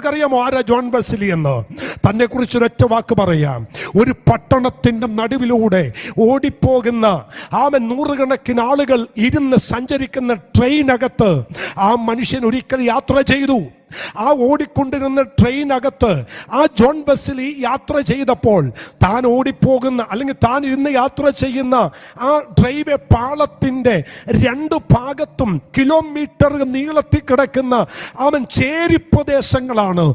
നിങ്ങൾക്കറിയാമോ ആരാ John Wesley എന്ന്? തന്നെ കുറിച്ച് ഒരൊറ്റ വാക്ക് പറയാം. ഒരു പട്ടണത്തിന്റെ നടുവിലൂടെ ഓടിപ്പോകുന്ന നൂറുകണക്കിന് ആളുകൾ ഇരുന്ന് സഞ്ചരിക്കുന്ന ട്രെയിനകത്ത് ആ മനുഷ്യൻ ഒരിക്കൽ യാത്ര ചെയ്തു. ആ ഓടിക്കൊണ്ടിരുന്ന ട്രെയിനകത്ത് ആ ജോൺ വെസ്ലി യാത്ര ചെയ്തപ്പോൾ താൻ ഓടിപ്പോകുന്ന അല്ലെങ്കിൽ താൻ ഇരുന്ന് യാത്ര ചെയ്യുന്ന ആ റെയിൽവേ പാളത്തിന്റെ രണ്ട് ഭാഗത്തും കിലോമീറ്റർ നീളത്തിൽ കിടക്കുന്ന ചേരി പ്രദേശങ്ങളാണ്.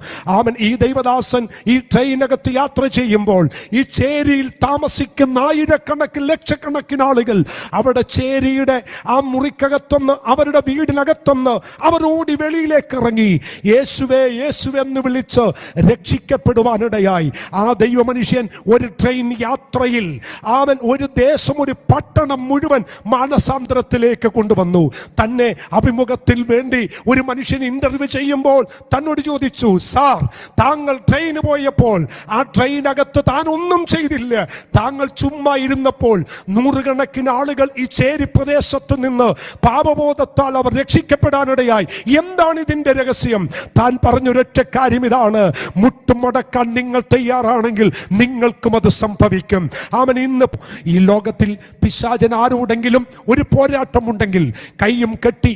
ഈ ദൈവദാസൻ ഈ ട്രെയിനകത്ത് യാത്ര ചെയ്യുമ്പോൾ ഈ ചേരിയിൽ താമസിക്കുന്ന ആയിരക്കണക്കിന് ലക്ഷക്കണക്കിന് ആളുകൾ അവിടെ ചേരിയുടെ ആ മുറിക്കകത്തൊന്ന് അവരുടെ വീടിനകത്തൊന്ന് അവർ ഓടി വെളിയിലേക്ക് ഇറങ്ങി യേശുവേ യേശുവേ എന്ന് വിളിച്ച് രക്ഷിക്കപ്പെടുവാനിടയായി. ആ ദൈവ മനുഷ്യൻ ഒരു ട്രെയിൻ യാത്രയിൽ ഒരു ദേശം ഒരു പട്ടണം മുഴുവൻ മാനസാന്തരത്തിലേക്ക് കൊണ്ടുവന്നു. തന്നെ അഭിമുഖത്തിൽ വേണ്ടി ഒരു മനുഷ്യൻ ഇന്റർവ്യൂ ചെയ്യുമ്പോൾ തന്നോട് ചോദിച്ചു, സാർ താങ്കൾ ട്രെയിന് പോയപ്പോൾ ആ ട്രെയിനകത്ത് താൻ ഒന്നും ചെയ്തില്ല, താങ്കൾ ചുമ്മാ ഇരുന്നപ്പോൾ നൂറുകണക്കിന് ആളുകൾ ഈ ചേരി പ്രദേശത്ത് നിന്ന് പാപബോധത്താൽ അവർ രക്ഷിക്കപ്പെടാനിടയായി. എന്താണ് ഇതിന്റെ രഹസ്യം? താൻ പറഞ്ഞൊരൊറ്റ കാര്യം ഇതാണ്, മുട്ടുമടക്കാൻ നിങ്ങൾ തയ്യാറാണെങ്കിൽ നിങ്ങൾക്കും അത് സംഭവിക്കും. ഇന്ന് ഈ ലോകത്തിൽ പിശാചൻ ആരോടെങ്കിലും ഒരു പോരാട്ടമുണ്ടെങ്കിൽ കൈയും കെട്ടി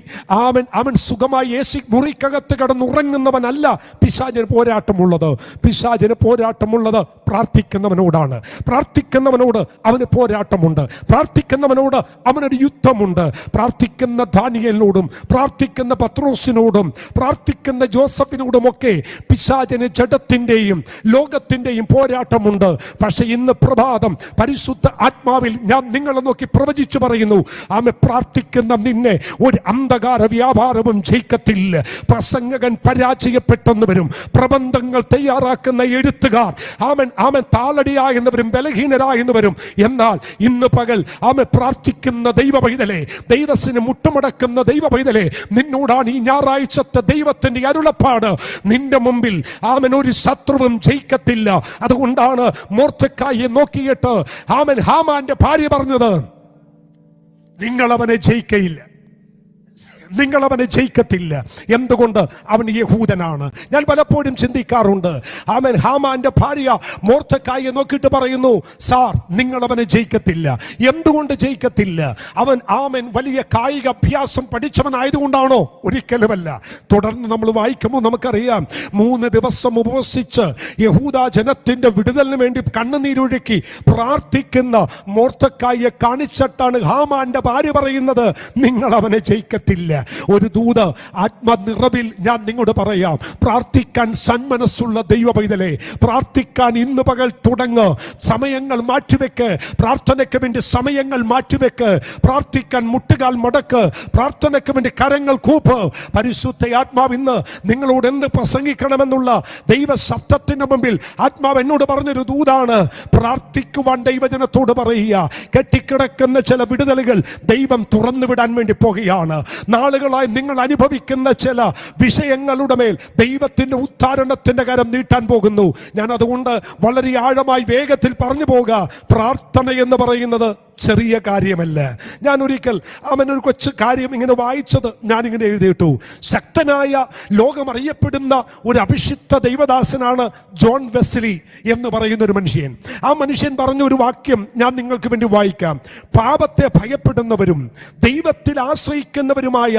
അവൻ സുഖമായി ഏസി മുറിക്കകത്ത് കിടന്നുറങ്ങുന്നവനല്ല പിശാചന് പോരാട്ടമുള്ളത്. പിശാചന് പോരാട്ടമുള്ളത് പ്രാർത്ഥിക്കുന്നവനോടാണ്. പ്രാർത്ഥിക്കുന്നവനോട് അവന് പോരാട്ടമുണ്ട്. പ്രാർത്ഥിക്കുന്നവനോട് അവനൊരു യുദ്ധമുണ്ട്. പ്രാർത്ഥിക്കുന്ന ദാനിയേലിനോടും പ്രാർത്ഥിക്കുന്ന പത്രോസിനോടും പ്രാർത്ഥിക്കുന്ന ജോസഫിനോടുമൊക്കെ പിശാചന് ജഡത്തിന്റെയും ലോകത്തിന്റെയും പോരാട്ടമുണ്ട്. പക്ഷെ ഇന്ന് പ്രഭാതം പരിശുദ്ധ ആത്മാവിൽ ഞാൻ നിങ്ങളെ നോക്കി പ്രവചിച്ചു പറയുന്നു, പ്രാർത്ഥിക്കുന്ന നിന്നെ ഒരു അന്ധകാര വ്യാപാരവും ജയിക്കത്തില്ല. പ്രസംഗകൻ പരാജയപ്പെട്ടെന്ന് വരും, പ്രബന്ധങ്ങൾ തയ്യാറാക്കുന്ന എഴുത്തുകാർ താളടിയായെന്നവരും ബലഹീനരായെന്ന് വരും. എന്നാൽ ഇന്ന് പകൽ പ്രാർത്ഥിക്കുന്ന ദൈവ പൈതലേ, ദൈവത്തിന് മുട്ടുമടക്കുന്ന ദൈവ പൈതലേ, നിന്നോടാണ് ഈ ഞായറാഴ്ചത്തെ ദൈവത്തിന്റെ അരുളപ്പാട്. നിന്റെ മുമ്പിൽ ഒരു ശത്രുവും ജയിക്കത്തില്ല. അതുകൊണ്ടാണ് മൊർദെഖായിയെ നോക്കിയിട്ട് ഹാമാന്റെ ഭാര്യ പറഞ്ഞത്, നിങ്ങൾ അവനെ ജയിക്കയില്ല, നിങ്ങൾ അവനെ ജയിക്കത്തില്ല. എന്തുകൊണ്ട്? അവൻ യഹൂദനാണ്. ഞാൻ പലപ്പോഴും ചിന്തിക്കാറുണ്ട്, ഹാമാന്റെ ഭാര്യ മൊർദെഖായിയെ നോക്കിയിട്ട് പറയുന്നു, സാർ നിങ്ങൾ അവനെ ജയിക്കത്തില്ല. എന്തുകൊണ്ട് ജയിക്കത്തില്ല? അവൻ വലിയ കായിക അഭ്യാസം പഠിച്ചവനായതുകൊണ്ടാണോ? ഒരിക്കലുമല്ല. തുടർന്ന് നമ്മൾ വായിക്കുമ്പോൾ നമുക്കറിയാം, 3 ദിവസം ഉപവസിച്ച് യഹൂദ ജനത്തിന്റെ വിടുതലിന് വേണ്ടി കണ്ണുനീരൊഴുക്കി പ്രാർത്ഥിക്കുന്ന മൊർദെഖായിയെ കാണിച്ചിട്ടാണ് ഹാമാന്റെ ഭാര്യ പറയുന്നത്, നിങ്ങൾ അവനെ ജയിക്കത്തില്ല. ഒരു ദൂത് ആത്മനിറവിൽ ഞാൻ നിങ്ങളോട് പറയാം, പ്രാർത്ഥിക്കാൻ സന്മനസ്സുള്ള ദൈവ പൈതലേ, പ്രാർത്ഥിക്കാൻ ഇന്ന് പകൽ തുടങ്ങ്. സമയങ്ങൾ മാറ്റിവെക്ക്, പ്രാർത്ഥനയ്ക്ക് വേണ്ടി സമയങ്ങൾ മാറ്റിവെക്ക്. പ്രാർത്ഥിക്കാൻ മുട്ടുകാൽ മടക്ക്, പ്രാർത്ഥനയ്ക്ക് വേണ്ടി കരങ്ങൾ കൂപ്പ്. പരിശുദ്ധ ആത്മാവ് ഇന്ന് നിങ്ങളോട് എന്ത് പ്രസംഗിക്കണമെന്നുള്ള ദൈവ ശബ്ദത്തിന് മുമ്പിൽ ആത്മാവ് എന്നോട് പറഞ്ഞൊരു ദൂതാണ്. പ്രാർത്ഥിക്കുവാൻ ദൈവജനത്തോട് പറയുക, കെട്ടിക്കിടക്കുന്ന ചില വിടുതലുകൾ ദൈവം തുറന്നുവിടാൻ വേണ്ടി പോകുകയാണ്. നാളുകളായി നിങ്ങൾ അനുഭവിക്കുന്ന ചില വിഷയങ്ങളുടെ മേൽ ദൈവത്തിന്റെ ഉദ്ധാരണത്തിന്റെ കരം നീട്ടാൻ പോകുന്നു. ഞാൻ അതുകൊണ്ട് വളരെ ആഴമായി വേഗത്തിൽ പറഞ്ഞു പോകുക. പ്രാർത്ഥന എന്ന് പറയുന്നത് ചെറിയ കാര്യമല്ല. ഞാൻ ഒരിക്കൽ ഒരു കൊച്ചു കാര്യം ഇങ്ങനെ വായിച്ചത് ഞാനിങ്ങനെ എഴുതിയിട്ടു. ശക്തനായ ലോകം അറിയപ്പെടുന്ന ഒരു അഭിഷിക്ത ദൈവദാസനാണ് ജോൺ വെസ്ലി എന്ന് പറയുന്ന ഒരു മനുഷ്യൻ. ആ മനുഷ്യൻ പറഞ്ഞ ഒരു വാക്യം ഞാൻ നിങ്ങൾക്ക് വേണ്ടി വായിക്കാം. പാപത്തെ ഭയപ്പെടുന്നവരും ദൈവത്തിൽ ആശ്രയിക്കുന്നവരുമായ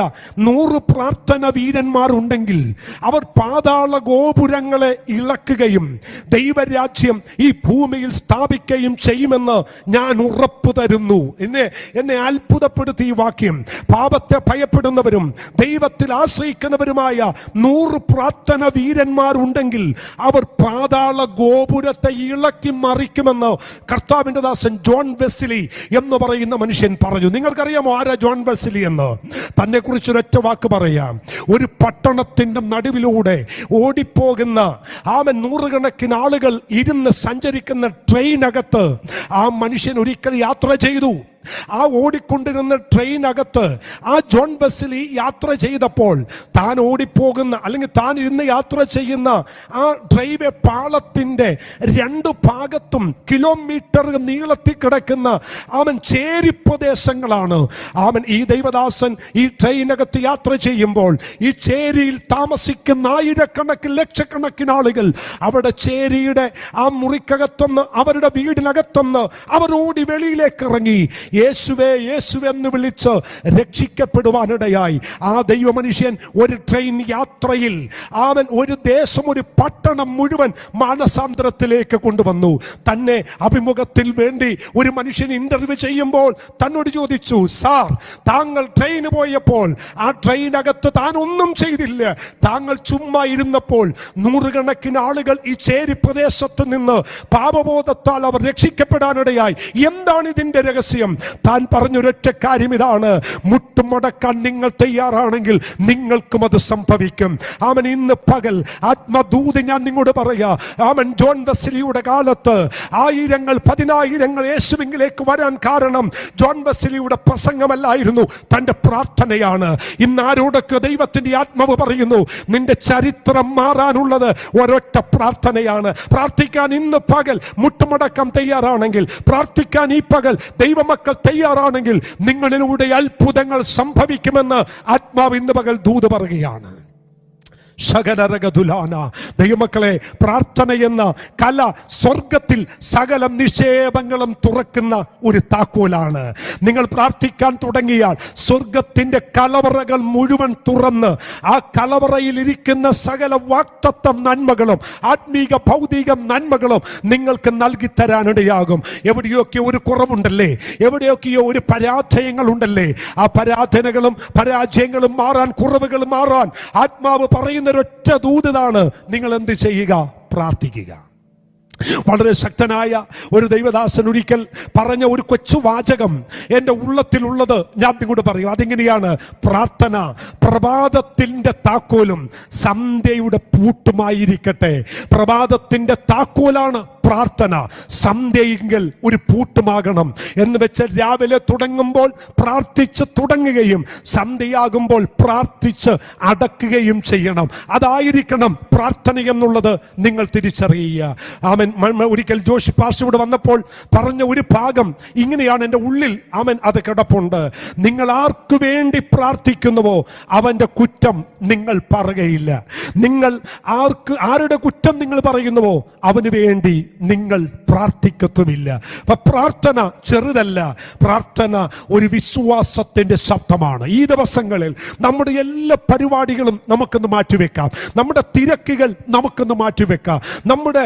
100 പ്രാർത്ഥന വീരന്മാർ ഉണ്ടെങ്കിൽ അവർ പാതാള ഗോപുരങ്ങളെ ഇളക്കുകയും ദൈവരാജ്യം ഈ ഭൂമിയിൽ സ്ഥാപിക്കുകയും ചെയ്യുമെന്ന് ഞാൻ ഉറപ്പു തരുന്നു. എന്നെ അത്ഭുതപ്പെടുത്തി ഈ വാക്യം. പാപത്തെ ഭയപ്പെടുന്നവരും ദൈവത്തിൽ ആശ്രയിക്കുന്നവരുമായ 100 പ്രാർത്ഥന വീരന്മാർ ഉണ്ടെങ്കിൽ അവർ പാതാള ഗോപുരത്തെ ഇളക്കി മറിക്കുമെന്ന് കർത്താവിന്റെ ദാസൻ ജോൺ വെസ്ലി എന്ന് പറയുന്ന മനുഷ്യൻ പറഞ്ഞു. നിങ്ങൾക്കറിയാമോ ആരാ ജോൺ വെസ്ലി എന്ന്? തന്നെ കുറിച്ച് ഒരൊറ്റ വാക്ക് പറയാം. ഒരു പട്ടണത്തിന്റെ നടുവിലൂടെ ഓടിപ്പോകുന്ന നൂറുകണക്കിന് ആളുകൾ ഇരുന്ന് സഞ്ചരിക്കുന്ന ട്രെയിനകത്ത് ആ മനുഷ്യൻ ഒരിക്കൽ യാത്ര ചെയ്തു. ആ ഓടിക്കൊണ്ടിരുന്ന ട്രെയിനകത്ത് ആ ജോൺ വെസ്ലി യാത്ര ചെയ്തപ്പോൾ താൻ ഓടിപ്പോകുന്ന അല്ലെങ്കിൽ താൻ ഇരുന്ന് യാത്ര ചെയ്യുന്ന ആ റെയിൽവേ പാളത്തിന്റെ രണ്ടു ഭാഗത്തും കിലോമീറ്റർ നീളത്തിൽ കിടക്കുന്ന ചേരി പ്രദേശങ്ങളാണ്. ഈ ദൈവദാസൻ ഈ ട്രെയിനകത്ത് യാത്ര ചെയ്യുമ്പോൾ ഈ ചേരിയിൽ താമസിക്കുന്ന ആയിരക്കണക്കിന് ലക്ഷക്കണക്കിന് ആളുകൾ അവിടെ ചേരിയുടെ ആ മുറിക്കകത്തുനിന്ന് അവരുടെ വീടിനകത്തുനിന്ന് അവർ ഓടി വെളിയിലേക്ക് ഇറങ്ങി യേശുവേ യേശുവേ എന്ന് വിളിച്ച് രക്ഷിക്കപ്പെടുവാനിടയായി. ആ ദൈവ മനുഷ്യൻ ഒരു ട്രെയിൻ യാത്രയിൽ ഒരു ദേശം, ഒരു പട്ടണം മുഴുവൻ മാനസാന്തരത്തിലേക്ക് കൊണ്ടുവന്നു. തന്നെ അഭിമുഖത്തിൽ വേണ്ടി ഒരു മനുഷ്യൻ ഇന്റർവ്യൂ ചെയ്യുമ്പോൾ തന്നോട് ചോദിച്ചു, സാർ താങ്കൾ ട്രെയിന് പോയപ്പോൾ ആ ട്രെയിനകത്ത് താൻ ഒന്നും ചെയ്തില്ല, താങ്കൾ ചുമ്മാ ഇരുന്നപ്പോൾ നൂറുകണക്കിന് ആളുകൾ ഈ ചേരി പ്രദേശത്ത് നിന്ന് പാപബോധത്താൽ അവർ രക്ഷിക്കപ്പെടാനിടയായി. എന്താണ് ഇതിന്റെ രഹസ്യം? താൻ പറഞ്ഞൊരൊറ്റ കാര്യം ഇതാണ്, മുട്ടുമടക്കാൻ നിങ്ങൾ തയ്യാറാണെങ്കിൽ നിങ്ങൾക്കും അത് സംഭവിക്കും. ഇന്ന് പകൽ ആത്മദൂത് ഞാൻ നിങ്ങളോട് പറയാ, ജോൺ വെസ്ലിയുടെ കാലത്ത് ആയിരങ്ങൾ പതിനായിരങ്ങൾ യേശുവിലേക്ക് വരാൻ കാരണം ജോൺ വെസ്ലിയുടെ പ്രസംഗമല്ലായിരുന്നു, തന്റെ പ്രാർത്ഥനയാണ്. ഇന്ന് ആരോടൊക്കെ ദൈവത്തിന്റെ ആത്മാവ് പറയുന്നു, നിന്റെ ചരിത്രം മാറാനുള്ളത് ഒരൊറ്റ പ്രാർത്ഥനയാണ്. പ്രാർത്ഥിക്കാൻ ഇന്ന് പകൽ മുട്ടുമടക്കം തയ്യാറാണെങ്കിൽ, പ്രാർത്ഥിക്കാൻ ഈ പകൽ ദൈവമക്കൾ തയ്യാറാണെങ്കിൽ നിങ്ങളിലൂടെ അത്ഭുതങ്ങൾ സംഭവിക്കുമെന്ന് ആത്മാവ് ഇന്ന് പകൽ ദൂത് പറയുകയാണ്. ദൈവമക്കളെ, പ്രാർത്ഥന എന്ന കല സ്വർഗത്തിൽ സകല നിക്ഷേപങ്ങളും തുറക്കുന്ന ഒരു താക്കോലാണ്. നിങ്ങൾ പ്രാർത്ഥിക്കാൻ തുടങ്ങിയാൽ സ്വർഗത്തിന്റെ കലവറകൾ മുഴുവൻ തുറന്ന് ആ കലവറയിൽ ഇരിക്കുന്ന സകല വാക്തത്വ നന്മകളും ആത്മീക ഭൗതിക നന്മകളും നിങ്ങൾക്ക് നൽകി തരാനിടയാകും. എവിടെയൊക്കെ ഒരു കുറവുണ്ടല്ലേ, എവിടെയൊക്കെയോ ഒരു പരാജയങ്ങൾ ഉണ്ടല്ലേ, ആ പരാധനകളും പരാജയങ്ങളും മാറാൻ, കുറവുകൾ മാറാൻ ആത്മാവ് പറയുന്ന ഒറ്റ ദൂതാണ്, നിങ്ങൾ എന്ത് ചെയ്യുക? പ്രാർത്ഥിക്കുക. വളരെ ശക്തനായ ഒരു ദൈവദാസൻ ഒരിക്കൽ പറഞ്ഞ ഒരു കൊച്ചു വാചകം എൻ്റെ ഉള്ളത്തിലുള്ളത് ഞാൻ നിങ്ങളോട് പറയും. അതിങ്ങനെയാണ്, പ്രാർത്ഥന പ്രഭാതത്തിൻ്റെ താക്കോലും സന്ധ്യയുടെ പൂട്ടുമായിരിക്കട്ടെ. പ്രഭാതത്തിൻ്റെ താക്കോലാണ് പ്രാർത്ഥന, സന്ധ്യയെങ്കിൽ ഒരു പൂട്ടുമാകണം. എന്ന് വെച്ചാൽ രാവിലെ തുടങ്ങുമ്പോൾ പ്രാർത്ഥിച്ച് തുടങ്ങുകയും സന്ധ്യയാകുമ്പോൾ പ്രാർത്ഥിച്ച് അടക്കുകയും ചെയ്യണം. അതായിരിക്കണം പ്രാർത്ഥന എന്നുള്ളത് നിങ്ങൾ തിരിച്ചറിയുക. ഒരിക്കൽ ജോഷി പാസ്റ്റർ വന്നപ്പോൾ പറഞ്ഞ ഒരു ഭാഗം ഇങ്ങനെയാണ്, എൻ്റെ ഉള്ളിൽ അത് കിടപ്പുണ്ട്. നിങ്ങൾ ആർക്കു വേണ്ടി പ്രാർത്ഥിക്കുന്നുവോ അവന്റെ കുറ്റം നിങ്ങൾ പറയുകയില്ല. നിങ്ങൾ ആരുടെ കുറ്റം നിങ്ങൾ പറയുന്നുവോ അവന് വേണ്ടി നിങ്ങൾ പ്രാർത്ഥിക്കത്തുമില്ല. അപ്പൊ പ്രാർത്ഥന ചെറുതല്ല, പ്രാർത്ഥന ഒരു വിശ്വാസത്തിന്റെ ശബ്ദമാണ്. ഈ ദിവസങ്ങളിൽ നമ്മുടെ എല്ലാ പരിപാടികളും നമുക്കൊന്ന് മാറ്റിവെക്കാം, നമ്മുടെ തിരക്കുകൾ നമുക്കൊന്ന് മാറ്റിവെക്കാം, നമ്മുടെ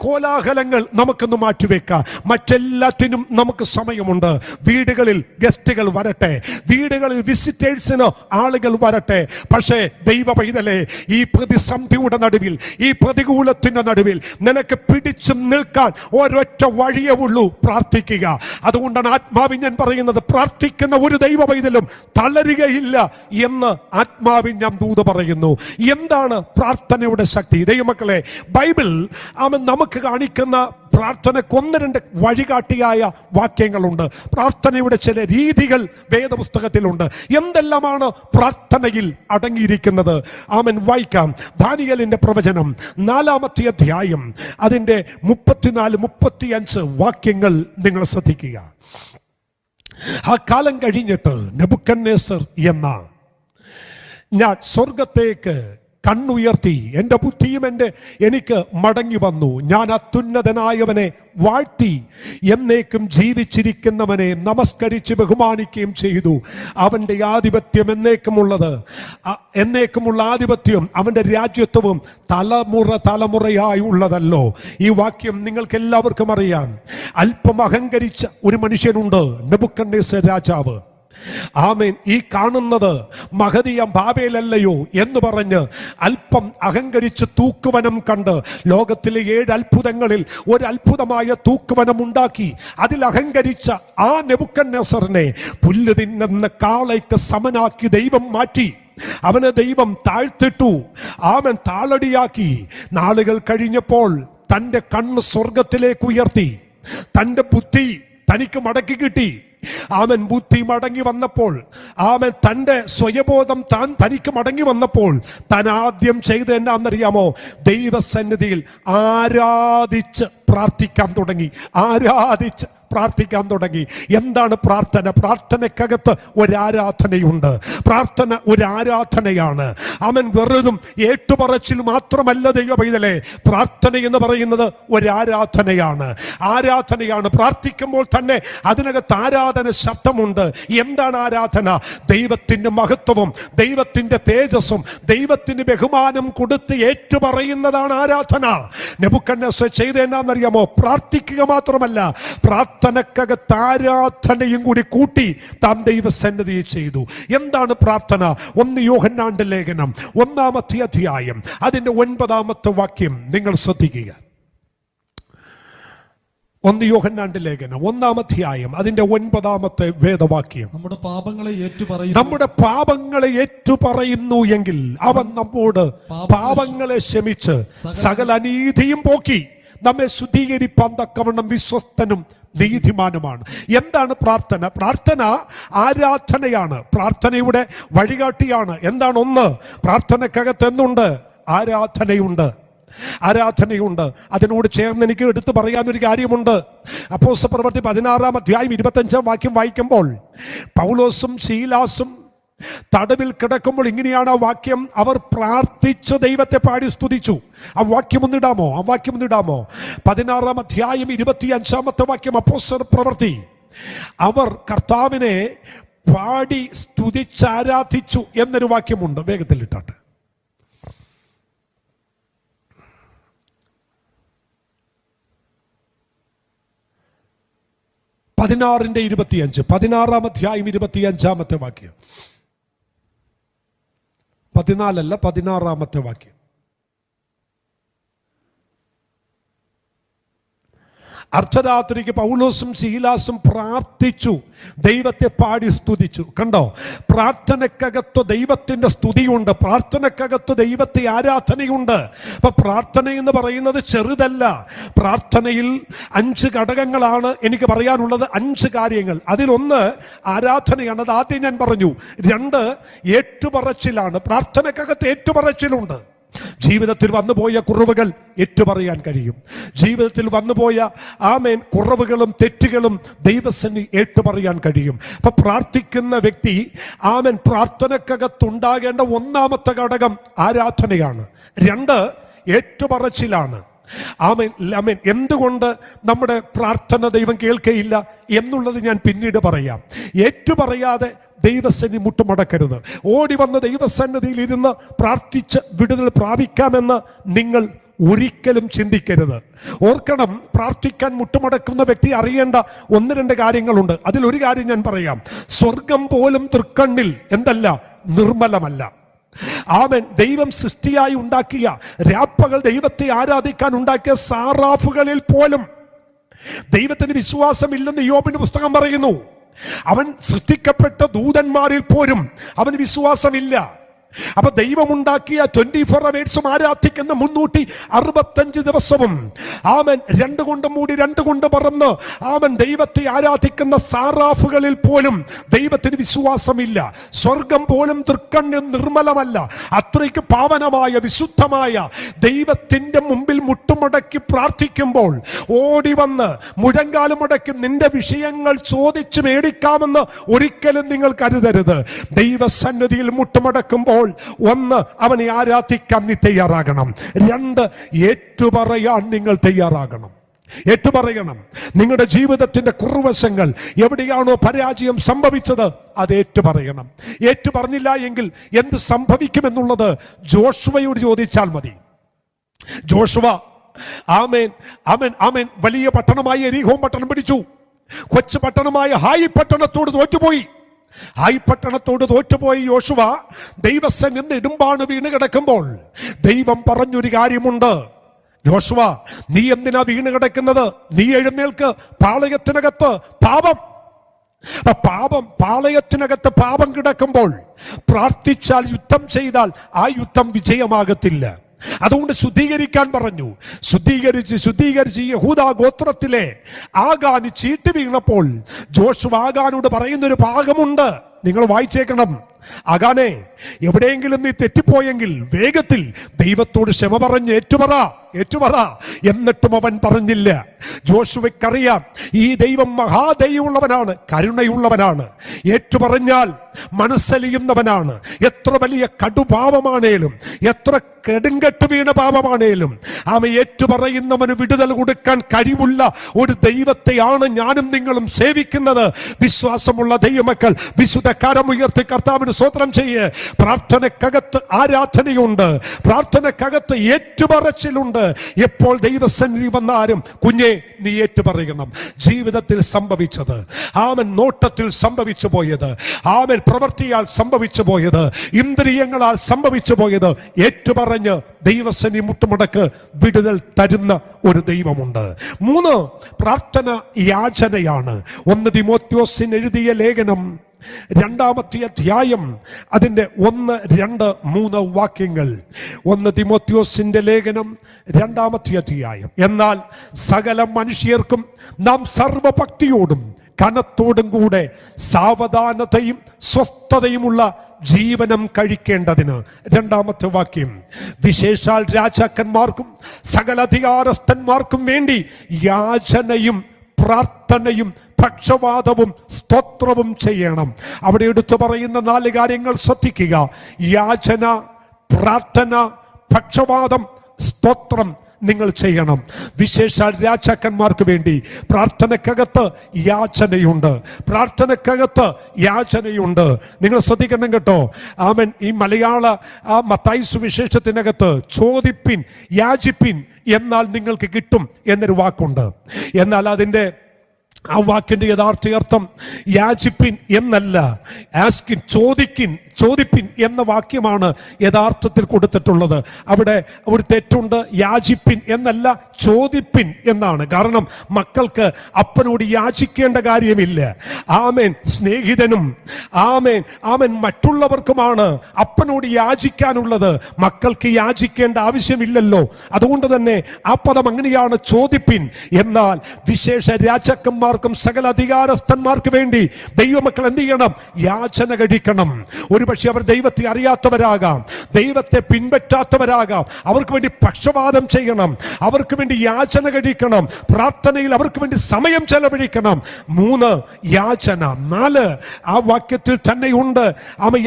കോലാഹലങ്ങൾ നമുക്കൊന്ന് മാറ്റിവെക്കാം. മറ്റെല്ലാത്തിനും നമുക്ക് സമയമുണ്ട്. വീടുകളിൽ ഗസ്റ്റുകൾ വരട്ടെ, വീടുകളിൽ വിസിറ്റേഴ്സിന് ആളുകൾ വരട്ടെ. പക്ഷേ ദൈവ പൈതലേ, ഈ പ്രതിസന്ധിയുടെ നടുവിൽ, ഈ പ്രതികൂലത്തിന്റെ നടുവിൽ നിനക്ക് പിടിച്ചു നിൽക്കാൻ ഒരൊറ്റ വഴിയേ ഉള്ളൂ, പ്രാർത്ഥിക്കുക. അതുകൊണ്ടാണ് ആത്മാവിൻ ഞാൻ പറയുന്നത്, പ്രാർത്ഥിക്കുന്ന ഒരു ദൈവ പൈതലും തളരുകയില്ല എന്ന് ആത്മാവിൻ ഞാൻ ദൂത് പറയുന്നു. എന്താണ് പ്രാർത്ഥനയുടെ ശക്തി? ദൈവമക്കളെ, ബൈബിൾ നമുക്ക് കാണിക്കുന്ന പ്രാർത്ഥനയ്ക്ക് ഒന്ന് രണ്ട് വഴികാട്ടിയായ വാക്യങ്ങളുണ്ട്. പ്രാർത്ഥനയുടെ ചില രീതികൾ വേദപുസ്തകത്തിലുണ്ട്. എന്തെല്ലാമാണ് പ്രാർത്ഥനയിൽ അടങ്ങിയിരിക്കുന്നത്? വായിക്കാം. ദാനിയേലിന്റെ പ്രവചനം 4-ാമത്തെ അധ്യായം അതിന്റെ 34-35 വാക്യങ്ങൾ നിങ്ങൾ ശ്രദ്ധിക്കുക. ആ കാലം കഴിഞ്ഞിട്ട് നെബൂഖദ്നേസർ ഞാൻ സ്വർഗത്തേക്ക് കണ്ണുയർത്തി, എൻ്റെ ബുദ്ധിയും എനിക്ക് മടങ്ങി വന്നു. ഞാൻ അത്യുന്നതനായവനെ വാഴ്ത്തി എന്നേക്കും ജീവിച്ചിരിക്കുന്നവനെ നമസ്കരിച്ച് ബഹുമാനിക്കുകയും ചെയ്തു. അവൻ്റെ ആധിപത്യം എന്നേക്കുമുള്ള ആധിപത്യം, അവൻ്റെ രാജ്യത്വവും തലമുറയായി ഉള്ളതല്ലോ. ഈ വാക്യം നിങ്ങൾക്ക് എല്ലാവർക്കും അറിയാം. അല്പം അഹങ്കരിച്ച ഒരു മനുഷ്യനുണ്ട്, നെബൂഖദ്നേസർ രാജാവ്. ഈ കാണുന്നത് മഹദിയം ബാബേലല്ലയോ എന്ന് പറഞ്ഞ് അല്പം അഹങ്കരിച്ച് തൂക്കുവനം കണ്ട് ലോകത്തിലെ 7 അത്ഭുതങ്ങളിൽ ഒരു അത്ഭുതമായ തൂക്കുവനം ഉണ്ടാക്കി അതിൽ അഹങ്കരിച്ച ആ നെബൂഖദ്നേസറിനെ പുല്ല് തിന്നുന്ന കാളയ്ക്ക് സമനാക്കി ദൈവം മാറ്റി. അവനെ ദൈവം താഴ്ത്തിട്ടു, താളടിയാക്കി. നാളുകൾ കഴിഞ്ഞപ്പോൾ തൻ്റെ കണ്ണ് സ്വർഗത്തിലേക്ക് ഉയർത്തി, തൻ്റെ ബുദ്ധി തനിക്ക് മടക്കി കിട്ടി. അവൻ ബുദ്ധി മടങ്ങി വന്നപ്പോൾ, അവൻ തൻ്റെ സ്വയബോധം തനിക്ക് മടങ്ങി വന്നപ്പോൾ താൻ ആദ്യം ചെയ്ത് എന്നാന്നറിയാമോ? ദൈവസന്നിധിയിൽ ആരാധിച്ച് പ്രാർത്ഥിക്കാൻ തുടങ്ങി. പ്രാർത്ഥിക്കാൻ തുടങ്ങി. എന്താണ് പ്രാർത്ഥന? പ്രാർത്ഥനയ്ക്കകത്ത് ഒരാരാധനയുണ്ട്. പ്രാർത്ഥന ഒരു ആരാധനയാണ്. അവൻ വെറുതും ഏട്ടുപറച്ചിൽ മാത്രമല്ല ദൈവ പൈതലേ. പ്രാർത്ഥന എന്ന് പറയുന്നത് ഒരാരാധനയാണ്. പ്രാർത്ഥിക്കുമ്പോൾ തന്നെ അതിനകത്ത് ആരാധന ശബ്ദമുണ്ട്. എന്താണ് ആരാധന? ദൈവത്തിൻ്റെ മഹത്വവും ദൈവത്തിൻ്റെ തേജസ്സും ദൈവത്തിന് ബഹുമാനം കൊടുത്ത് ഏറ്റുപറയുന്നതാണ് ആരാധന. നെബൂഖദ്നേസർ ചെയ്ത എന്നാന്നറിയാമോ? പ്രാർത്ഥിക്കുക മാത്രമല്ല, പ്രാർത്ഥനക്കകത്ത് ആരാധനയും കൂടി കൂട്ടി താൻ ദൈവസന്നിധിയിൽ ചെയ്തു. എന്താണ് പ്രാർത്ഥന? 1 യോഹന്നാന്റെ ലേഖനം 1-ാമത്തെ അധ്യായം അതിന്റെ 9-ാമത്തെ വാക്യം നിങ്ങൾ ശ്രദ്ധിക്കുക. 1 യോഹന്നാന്റെ ലേഖനം 1-ാം അധ്യായം അതിന്റെ 9-ാമത്തെ വേദവാക്യം. നമ്മുടെ പാപങ്ങളെ ഏറ്റുപറയുന്നു എങ്കിൽ അവൻ നമ്മോട് പാപങ്ങളെ ക്ഷമിച്ച് സകല അനീതിയും പോക്കി നമ്മെ ശുദ്ധീകരിപ്പാൻ തക്കവണ്ണം വിശ്വസ്തനും നീതിമാനുമാണ്. എന്താണ് പ്രാർത്ഥന? പ്രാർത്ഥന ആരാധനയാണ്. പ്രാർത്ഥനയുടെ വഴികാട്ടിയാണ്. എന്താണ്? ഒന്ന്, പ്രാർത്ഥനക്കകത്ത് എന്തുണ്ട്? ആരാധനയുണ്ട്. അതിനോട് ചേർന്ന് എനിക്ക് എടുത്തു പറയാനൊരു കാര്യമുണ്ട്. അപ്പോസ്തലപ്രവൃത്തി 16-ാം അധ്യായം 25-ാം വാക്യം വായിക്കുമ്പോൾ പൗലോസും ശീലാസും തടവിൽ കിടക്കുമ്പോൾ ഇങ്ങനെയാണ് ആ വാക്യം. അവർ പ്രാർത്ഥിച്ച് ദൈവത്തെ പാടി സ്തുതിച്ചു. ആ വാക്യം ഒന്നിടാമോ? 16-ാം അധ്യായം 25-ാമത്തെ വാക്യം അപ്പോസ്തലപ്രവൃത്തി. അവർ കർത്താവിനെ പാടി സ്തുതിച്ചാരാധിച്ചു എന്നൊരു വാക്യമുണ്ട്. വേഗത്തിൽ ഇട്ടാട്ടെ. 16-ന്റെ 25, 16-ാം അധ്യായം 25-ാമത്തെ വാക്യം. 14 അല്ല, 16-ാമത്തെ വാക്യം. അർദ്ധരാത്രിക്ക് പൗലോസും ശീലാസും പ്രാർത്ഥിച്ചു, ദൈവത്തെ പാടി സ്തുതിച്ചു. കണ്ടോ? പ്രാർത്ഥനക്കകത്ത് ദൈവത്തിൻ്റെ സ്തുതിയുണ്ട്, പ്രാർത്ഥനക്കകത്ത് ദൈവത്തെ ആരാധനയുണ്ട്. അപ്പൊ പ്രാർത്ഥന എന്ന് പറയുന്നത് ചെറുതല്ല. പ്രാർത്ഥനയിൽ 5 ഘടകങ്ങളാണ് എനിക്ക് പറയാനുള്ളത്. 5 കാര്യങ്ങൾ. അതിലൊന്ന് ആരാധനയാണ്. അത് ആദ്യം ഞാൻ പറഞ്ഞു. 2 ഏറ്റുപറച്ചിലാണ്. പ്രാർത്ഥനക്കകത്ത് ഏറ്റുപറച്ചിലുണ്ട്. ജീവിതത്തിൽ വന്നുപോയ കുറവുകൾ ഏറ്റുപറയാൻ കഴിയും. ജീവിതത്തിൽ വന്നുപോയ കുറവുകളും തെറ്റുകളും ദൈവസന്നിധി ഏറ്റുപറയാൻ കഴിയും. അപ്പൊ പ്രാർത്ഥിക്കുന്ന വ്യക്തി പ്രാർത്ഥനക്കകത്തുണ്ടാകേണ്ട 1-ാമത്തെ ഘടകം ആരാധനയാണ്. 2 ഏറ്റുപറച്ചിലാണ്. ആമേൻ. എന്തുകൊണ്ട് നമ്മുടെ പ്രാർത്ഥന ദൈവം കേൾക്കയില്ല എന്നുള്ളത് ഞാൻ പിന്നീട് പറയാം. ഏറ്റുപറയാതെ ദൈവസന്നിധി മുട്ടുമടക്കരുത്. ഓടി വന്ന് ദൈവസന്നിധിയിൽ ഇരുന്ന് പ്രാർത്ഥിച്ച് വിടുതൽ പ്രാപിക്കാമെന്ന് നിങ്ങൾ ഒരിക്കലും ചിന്തിക്കരുത്. ഓർക്കണം, പ്രാർത്ഥിക്കാൻ മുട്ടുമടക്കുന്ന വ്യക്തി അറിയേണ്ട 1-2 കാര്യങ്ങളുണ്ട്. അതിലൊരു കാര്യം ഞാൻ പറയാം. സ്വർഗം പോലും തൃക്കണ്ണിൽ എന്തല്ല? നിർമ്മലമല്ല. ദൈവം സൃഷ്ടിയായി ഉണ്ടാക്കിയ രാപ്പകൽ ദൈവത്തെ ആരാധിക്കാൻ ഉണ്ടാക്കിയ സാറാഫുകളിൽ പോലും ദൈവത്തിന് വിശ്വാസമില്ലെന്ന് യോബിന്റെ പുസ്തകം പറയുന്നു. അവൻ സൃഷ്ടിക്കപ്പെട്ട ദൂതന്മാരിൽ പോലും അവന് വിശ്വാസമില്ല. അപ്പൊ ദൈവമുണ്ടാക്കിയ 24 അവേഴ്സും ആരാധിക്കുന്ന 365 ദിവസവും 2 കൊണ്ട് മൂടി 2 കൊണ്ട് പറന്ന് ദൈവത്തെ ആരാധിക്കുന്ന സാറാഫുകളിൽ പോലും ദൈവത്തിന് വിശ്വാസമില്ല. സ്വർഗം പോലും തൃക്കണ്ണിൽ നിർമ്മലമല്ല. അത്രയ്ക്ക് പാവനമായ വിശുദ്ധമായ ദൈവത്തിന്റെ മുമ്പിൽ മുട്ടുമടക്കി പ്രാർത്ഥിക്കുമ്പോൾ ഓടി വന്ന് മുഴങ്കാലും മുടക്കി നിന്റെ വിഷയങ്ങൾ ചോദിച്ച് മേടിക്കാമെന്ന് ഒരിക്കലും നിങ്ങൾ കരുതരുത്. ദൈവസന്നിധിയിൽ മുട്ടുമടക്കുമ്പോൾ 1 അവനെ ആരാധിക്കാൻ നീ തയ്യാറാകണം. 2 ഏറ്റുപറയാൻ നിങ്ങൾ തയ്യാറാകണം. ഏറ്റുപറയണം. നിങ്ങളുടെ ജീവിതത്തിന്റെ കുറുവശങ്ങൾ എവിടെയാണോ പരാജയം സംഭവിച്ചത് അത് ഏറ്റുപറയണം. ഏറ്റുപറഞ്ഞില്ല എങ്കിൽ എന്ത് സംഭവിക്കുമെന്നുള്ളത് ജോഷുവയോട് ചോദിച്ചാൽ മതി. ജോഷുവ വലിയ പട്ടണമായ എരിഹോ പട്ടണം പിടിച്ചു. കൊച്ചു പട്ടണമായ ഹായി പട്ടണത്തോട് തോറ്റുപോയി. പട്ടണത്തോട് തോറ്റുപോയി യോശുവ ദൈവസന്നിധിയിൽ ഇടുമ്പാണ് വീണ് കിടക്കുമ്പോൾ ദൈവം പറഞ്ഞൊരു കാര്യമുണ്ട്. യോശുവ, നീ എന്തിനാ വീണ് കിടക്കുന്നത്? നീ എഴുന്നേൽക്ക്. പാളയത്തിനകത്ത് പാളയത്തിനകത്ത് പാപം കിടക്കുമ്പോൾ പ്രാർത്ഥിച്ചാൽ, യുദ്ധം ചെയ്താൽ ആ യുദ്ധം വിജയമാകത്തില്ല. അതുകൊണ്ട് ശുദ്ധീകരിക്കാൻ പറഞ്ഞു. ശുദ്ധീകരിച്ച് യഹൂദാ ഗോത്രത്തിലെ ആഗാന് ചീട്ട് വീണപ്പോൾ ജോഷുവ ആഗാനോട് പറയുന്നൊരു ഭാഗമുണ്ട്, നിങ്ങൾ വായിച്ചേക്കണം. ആഗാനെ, എവിടെയെങ്കിലും നീ തെറ്റിപ്പോയെങ്കിൽ വേഗത്തിൽ ദൈവത്തോട് ക്ഷമ പറഞ്ഞ് ഏറ്റുപറ. എന്നിട്ടും അവൻ പറഞ്ഞില്ല. ജോഷുവയ്ക്കറിയാം ഈ ദൈവം മഹാദയുള്ളവനാണ്, കരുണയുള്ളവനാണ്, ഏറ്റുപറഞ്ഞാൽ മനസ്സലിയുന്നവനാണ്. എത്ര വലിയ കടുപാപമാണേലും, എത്ര കെടുങ്കെട്ട് വീണ പാപമാണേലും അവൻ ഏറ്റുപറയുന്നവന് വിടുതൽ കൊടുക്കാൻ കഴിവുള്ള ഒരു ദൈവത്തെയാണ് ഞാനും നിങ്ങളും സേവിക്കുന്നത്. വിശ്വാസമുള്ള ദൈവമക്കൾ വിശുദ്ധ കരമുയർത്തി കർത്താവിന് സ്തോത്രം ചെയ്യ്. പ്രാർത്ഥനക്കകത്ത് ആരാധനയുണ്ട്, പ്രാർത്ഥനക്കകത്ത് ഏറ്റുപറച്ചിലുണ്ട്. എപ്പോൾ ദൈവസന്നിധി വന്നാലും കുഞ്ഞെ നീ ഏറ്റുപറയണം. ജീവിതത്തിൽ സംഭവിച്ചത്, ആമൻ നോട്ടത്തിൽ സംഭവിച്ചു പോയത്, ആമൻ പ്രവൃത്തിയാൽ സംഭവിച്ചു പോയത്, ഇന്ദ്രിയങ്ങളാൽ സംഭവിച്ചു പോയത് ഏറ്റുപറഞ്ഞ് ദൈവസന്നിധി മുട്ടുമടക്ക് വിടുതൽ തരുന്ന ഒരു ദൈവമുണ്ട്. 3, പ്രാർത്ഥന യാചനയാണ്. 1 തിമോത്തിയോസിന് എഴുതിയ ലേഖനം 2-ാമത്തെ അധ്യായം അതിൻ്റെ 1, 2, 3 വാക്യങ്ങൾ. 1 തിമോത്തിയോസിന്റെ ലേഖനം 2-ാമത്തെ അധ്യായം. എന്നാൽ സകല മനുഷ്യർക്കും നാം സർവഭക്തിയോടും കനത്തോടും കൂടെ സാവധാനതയും സ്വസ്ഥതയുമുള്ള ജീവനം കഴിക്കേണ്ടതിന്. 2-ാമത്തെ വാക്യം, വിശേഷാൽ രാജാക്കന്മാർക്കും സകല അധികാരസ്ഥന്മാർക്കും വേണ്ടി യാചനയും പ്രാർത്ഥനയും പക്ഷവാദവും സ്തോത്രവും ചെയ്യണം. അവിടെ എടുത്തു പറയുന്ന 4 കാര്യങ്ങൾ ശ്രദ്ധിക്കുക. യാചന, പ്രാർത്ഥന, പക്ഷവാദം, സ്തോത്രം നിങ്ങൾ ചെയ്യണം. വിശേഷാൽ രാജാക്കന്മാർക്ക് വേണ്ടി. പ്രാർത്ഥനക്കകത്ത് യാചനയുണ്ട്, പ്രാർത്ഥനക്കകത്ത് യാചനയുണ്ട്. നിങ്ങൾ ശ്രദ്ധിക്കണം കേട്ടോ. ആമൻ. ഈ മലയാള മത്തായി സുവിശേഷത്തിനകത്ത് ചോദിപ്പിൻ, യാചിപ്പിൻ, എന്നാൽ നിങ്ങൾക്ക് കിട്ടും എന്നൊരു വാക്കുണ്ട്. എന്നാൽ അതിൻ്റെ ആ വാക്കിന്റെ യഥാർത്ഥ അർത്ഥം യാചിപ്പിൻ എന്നല്ല, ആസ്കിൻ, ചോദിപ്പിൻ എന്ന വാക്യമാണ് യഥാർത്ഥത്തിൽ കൊടുത്തിട്ടുള്ളത്. അവിടെ ഒരു തെറ്റുണ്ട്. യാചിപ്പിൻ എന്നല്ല, ചോദിപ്പിൻ എന്നാണ്. കാരണം മക്കൾക്ക് അപ്പനോട് യാചിക്കേണ്ട കാര്യമില്ല. ആമേൻ. സ്നേഹിതനും ആമേൻ മറ്റുള്ളവർക്കുമാണ് അപ്പനോട് യാചിക്കാനുള്ളത്. മക്കൾക്ക് യാചിക്കേണ്ട ആവശ്യമില്ലല്ലോ. അതുകൊണ്ട് തന്നെ ആ പദം അങ്ങനെയാണ്, ചോദിപ്പിൻ. എന്നാൽ വിശേഷ രാജാക്കന്മാർക്കും സകല അധികാരസ്ഥന്മാർക്ക് വേണ്ടി ദൈവമക്കൾ എന്ത് ചെയ്യണം? യാചന കഴിക്കണം. ഒരുപക്ഷെ അവർ ദൈവത്തെ അറിയാത്തവരാകാം, ദൈവത്തെ പിൻപറ്റാത്തവരാകാം. അവർക്ക് വേണ്ടി പക്ഷപാതം ചെയ്യണം, അവർക്ക് വേണ്ടി യാചന കഴിക്കണം, പ്രാർത്ഥനയിൽ അവർക്ക് വേണ്ടി സമയം ചെലവഴിക്കണം. 3, യാചന. 4, ആ വാക്യത്തിൽ തന്നെയുണ്ട്.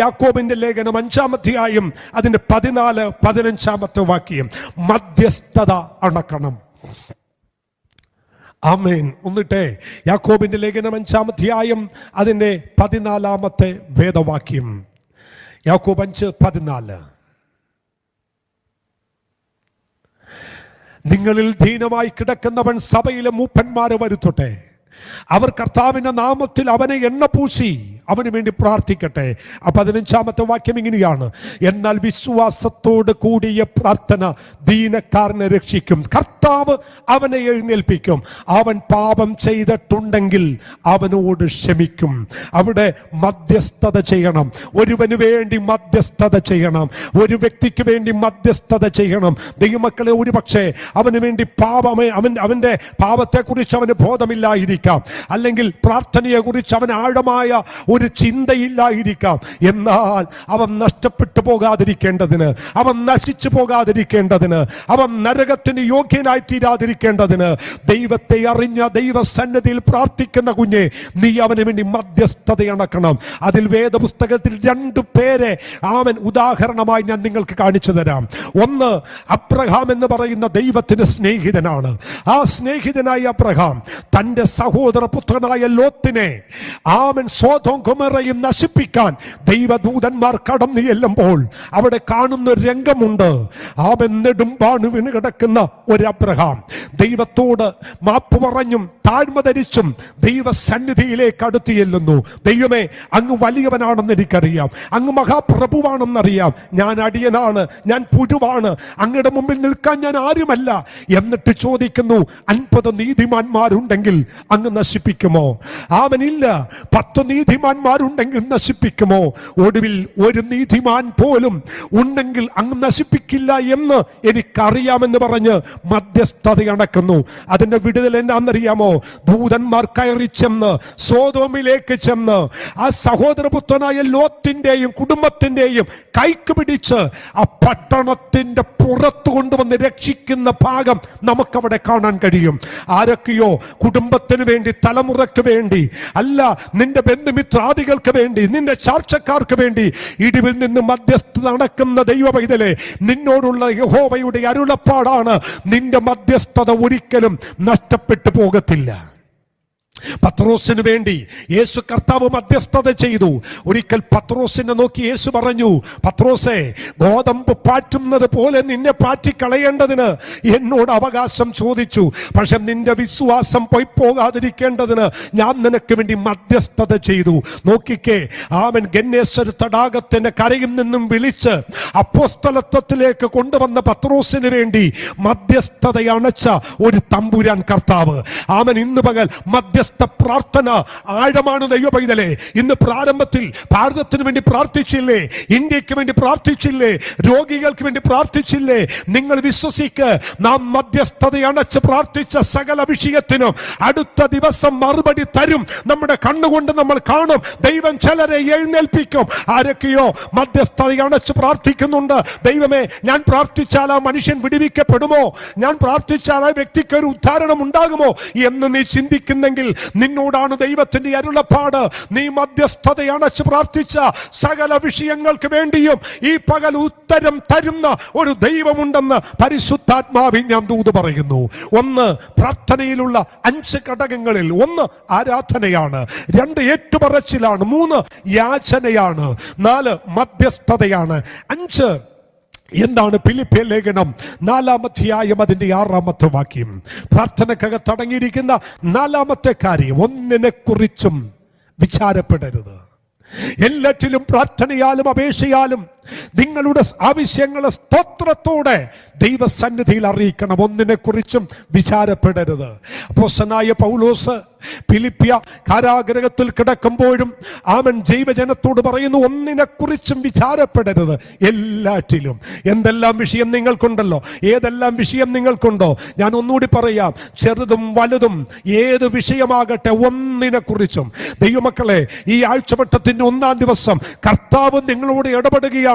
യാക്കോബിന്റെ ലേഖനം 5-ാം അധ്യായം അതിന്റെ 14, 15-ാമത്തെ വാക്യം, മധ്യസ്ഥത അണക്കണം. ആമേൻ. ഒന്നിട്ടെ യാക്കോബിന്റെ ലേഖനം 5-ാം അധ്യായം അതിന്റെ 14-ാമത്തെ വേദവാക്യം. യാക്കോബ് 5:14. നിങ്ങളിൽ ദീനമായി കിടക്കുന്നവൻ സഭയിലെ മൂപ്പന്മാരെ വരുത്തട്ടെ. അവർ കർത്താവിന്റെ നാമത്തിൽ അവനെ എണ്ണ പൂശി അവന് വേണ്ടി പ്രാർത്ഥിക്കട്ടെ. 15-ാമത്തെ വാക്യം ഇങ്ങനെയാണ്, എന്നാൽ വിശ്വാസത്തോട് കൂടിയ പ്രാർത്ഥന ദീനക്കാരനെ രക്ഷിക്കും, കർത്താവ് അവനെ എഴുന്നേൽപ്പിക്കും. അവൻ പാപം ചെയ്തിട്ടുണ്ടെങ്കിൽ അവനോട് ക്ഷമിക്കും. അവിടെ മധ്യസ്ഥത ചെയ്യണം. ഒരുവന് വേണ്ടി മധ്യസ്ഥത ചെയ്യണം, ഒരു വ്യക്തിക്ക് വേണ്ടി മധ്യസ്ഥത ചെയ്യണം. ദൈവമക്കളെ, ഒരു പക്ഷേ അവന് വേണ്ടി അവന്റെ പാപത്തെക്കുറിച്ച് അവന് ബോധമില്ലായിരിക്കാം, അല്ലെങ്കിൽ പ്രാർത്ഥനയെക്കുറിച്ച് അവൻ ആഴമായ ഒരു ചിന്തയില്ലായിരിക്കാം. എന്നാൽ അവൻ നഷ്ടപ്പെട്ടു പോകാതിരിക്കേണ്ടതിന്, അവൻ നശിച്ചു പോകാതിരിക്കേണ്ടതിന്, അവൻ നരകത്തിന് യോഗ്യനായി തീരാതിരിക്കേണ്ടതിന് ദൈവത്തെ അറിഞ്ഞ ദൈവസന്നിധിയിൽ പ്രാർത്ഥിക്കുന്ന കുഞ്ഞെ, നീ അവന് വേണ്ടി മധ്യസ്ഥത അണക്കണം. അതിൽ വേദപുസ്തകത്തിൽ 2 പേരെ അവൻ ഉദാഹരണമായി ഞാൻ നിങ്ങൾക്ക് കാണിച്ചു തരാം. ഒന്ന്, അബ്രഹാം എന്ന് പറയുന്ന ദൈവത്തിന്റെ സ്നേഹിതനാണ്. ആ സ്നേഹിതനായ അബ്രഹാം തന്റെ സഹോദരപുത്രനായ ലോത്തിനെ സോദോം ഗൊമോറയും നശിപ്പിക്കാൻ ദൈവദൂതന്മാർ കടന്നു ചെല്ലുമ്പോൾ അവിടെ കാണുന്ന ഒരു രംഗമുണ്ട്. നെടുമ്പാണു വീണ് കിടക്കുന്ന ഒരു അബ്രഹാം ദൈവത്തോട് മാപ്പ് പറഞ്ഞും താഴ്മ ധരിച്ചും ദൈവസന്നിധിയിലേക്ക് അടുത്ത് ചെല്ലുന്നു. ദൈവമേ, അങ്ങ് വലിയവനാണെന്ന് എനിക്കറിയാം, അങ്ങ് മഹാപ്രഭുവാണെന്നറിയാം, ഞാൻ അടിയനാണ്, ഞാൻ പുഴുവാണ്, അങ്ങയുടെ മുമ്പിൽ നിൽക്കാൻ ഞാൻ ആരുമല്ല. എന്നിട്ട് ചോദിക്കുന്നു, 50 നീതിമാന്മാരുണ്ടെങ്കിൽ അങ്ങ് നശിപ്പിക്കുമോ? അവനില്ല. 10 നീതിമാന്മാർ നീതിമാന്മാരുണ്ടെങ്കിൽ നശിപ്പിക്കുമോ? ഒടുവിൽ ഒരു നീതിമാൻ പോലും ഉണ്ടെങ്കിൽ അങ്ങ് നശിപ്പിക്കില്ല എന്ന് എനിക്കറിയാമെന്ന് പറഞ്ഞ് മധ്യസ്ഥത അണക്കുന്നു. അതിന്റെ വിടുതൽ എന്നാണെന്നറിയാമോ? ദൂതന്മാർ കയറി ചെന്ന് സോദോമിലേക്ക് ചെന്ന് ആ സഹോദരപുത്രനായ ലോത്തിന്റെയും കുടുംബത്തിന്റെയും കൈക്ക് പിടിച്ച് ആ പട്ടണത്തിന്റെ പുറത്തു കൊണ്ടുവന്ന് രക്ഷിക്കുന്ന ഭാഗം നമുക്കവിടെ കാണാൻ കഴിയും. ആരൊക്കെയോ കുടുംബത്തിന് വേണ്ടി, തലമുറയ്ക്ക് വേണ്ടി, അല്ല നിന്റെ ബന്ധുമിത്രാദികൾക്ക് വേണ്ടി, നിന്റെ ചാർച്ചക്കാർക്ക് വേണ്ടി ഇടിവിൽ നിന്ന് മധ്യസ്ഥത നടക്കുന്ന ദൈവ പൈതലേ, നിന്നോടുള്ള യഹോവയുടെ അരുളപ്പാടാണ്, നിന്റെ മധ്യസ്ഥത ഒരിക്കലും നഷ്ടപ്പെട്ടു പോകത്തില്ല. പത്രോസിന് വേണ്ടി യേശു കർത്താവ് മധ്യസ്ഥത ചെയ്തു. ഒരിക്കൽ പത്രോസിനെ നോക്കി യേശു പറഞ്ഞു, പത്രോസേ, ഗോതമ്പ് പാറ്റുന്നത് പോലെ നിന്നെ പാറ്റിക്കളയേണ്ടതിന് എന്നോട് അവകാശം ചോദിച്ചു. പക്ഷെ നിന്റെ വിശ്വാസം പോയി പോകാതിരിക്കേണ്ടതിന് ഞാൻ നിനക്ക് വേണ്ടി മധ്യസ്ഥത ചെയ്തു. നോക്കിക്കേ, അവൻ ഗന്നേസർ തടാകത്തിന്റെ കരയിൽ നിന്നും വിളിച്ച് അപ്പോസ്തലത്വത്തിലേക്ക് കൊണ്ടുവന്ന പത്രോസിന് വേണ്ടി മധ്യസ്ഥത അണച്ച ഒരു തമ്പുരാൻ കർത്താവ്. അവൻ ഇന്ന് പകൽ മധ്യസ്ഥ പ്രാർത്ഥന ആഴമാണ് ദൈവ പൈതലേ. ഇന്ന് പ്രാരംഭത്തിൽ ഭാരതത്തിന് വേണ്ടി പ്രാർത്ഥിച്ചില്ലേ? ഇന്ത്യക്ക് വേണ്ടി പ്രാർത്ഥിച്ചില്ലേ? രോഗികൾക്ക് വേണ്ടി പ്രാർത്ഥിച്ചില്ലേ? നിങ്ങൾ വിശ്വസിക്ക്, നാം മധ്യസ്ഥത അണച്ച് പ്രാർത്ഥിച്ച സകല വിഷയത്തിനും അടുത്ത ദിവസം മറുപടി തരും. നമ്മുടെ കണ്ണുകൊണ്ട് നമ്മൾ കാണും. ദൈവം ചിലരെ എഴുന്നേൽപ്പിക്കും. ആരൊക്കെയോ മധ്യസ്ഥത അണച്ച് പ്രാർത്ഥിക്കുന്നുണ്ട്. ദൈവമേ, ഞാൻ പ്രാർത്ഥിച്ചാൽ ആ മനുഷ്യൻ വിടുവിക്കപ്പെടുമോ? ഞാൻ പ്രാർത്ഥിച്ചാൽ ആ വ്യക്തിക്ക് ഒരു ഉദ്ധാരണം ഉണ്ടാകുമോ എന്ന് നീ ചിന്തിക്കുന്നെങ്കിൽ നിന്നോടാണ് ദൈവത്തിന്റെ അരുളപ്പാട്. നീ മധ്യസ്ഥത അണച്ച് പ്രാർത്ഥിച്ച സകല വിഷയങ്ങൾക്ക് വേണ്ടിയും ഈ പകൽ ഉത്തരം തരുന്ന ഒരു ദൈവമുണ്ടെന്ന് പരിശുദ്ധാത്മാവിൽ ഞാൻ ദൂത് പറയുന്നു. ഒന്ന്, പ്രാർത്ഥനയിലുള്ള 5 ഘടകങ്ങളിൽ 1 ആരാധനയാണ്, 2 ഏറ്റുപറച്ചിലാണ്, 3 യാചനയാണ്, 4 മധ്യസ്ഥതയാണ്, 5 എന്താണ്? ഫിലിപ്പിയ ലേഖനം 4-ാം അധ്യായം അതിന്റെ 6-ാമത്തെ വാക്യം. പ്രാർത്ഥനക്കകത്ത് അടങ്ങിയിരിക്കുന്ന 4-ാമത്തെ കാര്യം, ഒന്നിനെ കുറിച്ചും വിചാരപ്പെടരുത്. എല്ലാറ്റിലും പ്രാർത്ഥനയാലും അപേക്ഷയാലും നിങ്ങളുടെ ആവശ്യങ്ങളെ സ്തോത്രത്തോടെ ദൈവസന്നിധിയിൽ അറിയിക്കണം. ഒന്നിനെ കുറിച്ചും വിചാരപ്പെടരുത്. അപ്പോസ്തലനായ പൗലോസ് ഫിലിപ്പിയ കാരാഗൃഹത്തിൽ കിടക്കുമ്പോഴും അവൻ ദൈവജനത്തോട് പറയുന്നു, ഒന്നിനെ കുറിച്ചും വിചാരപ്പെടരുത്, എല്ലാറ്റിലും. എന്തെല്ലാം വിഷയം നിങ്ങൾക്കുണ്ടല്ലോ, ഏതെല്ലാം വിഷയം നിങ്ങൾക്കുണ്ടോ, ഞാൻ ഒന്നുകൂടി പറയാം, ചെറുതും വലുതും ഏത് വിഷയമാകട്ടെ, ഒന്നിനെ കുറിച്ചും. ദൈവമക്കളെ, ഈ ആഴ്ചവട്ടത്തിന്റെ 1-ാം ദിവസം കർത്താവ് നിങ്ങളോട് ഇടപെടുകയാണ്.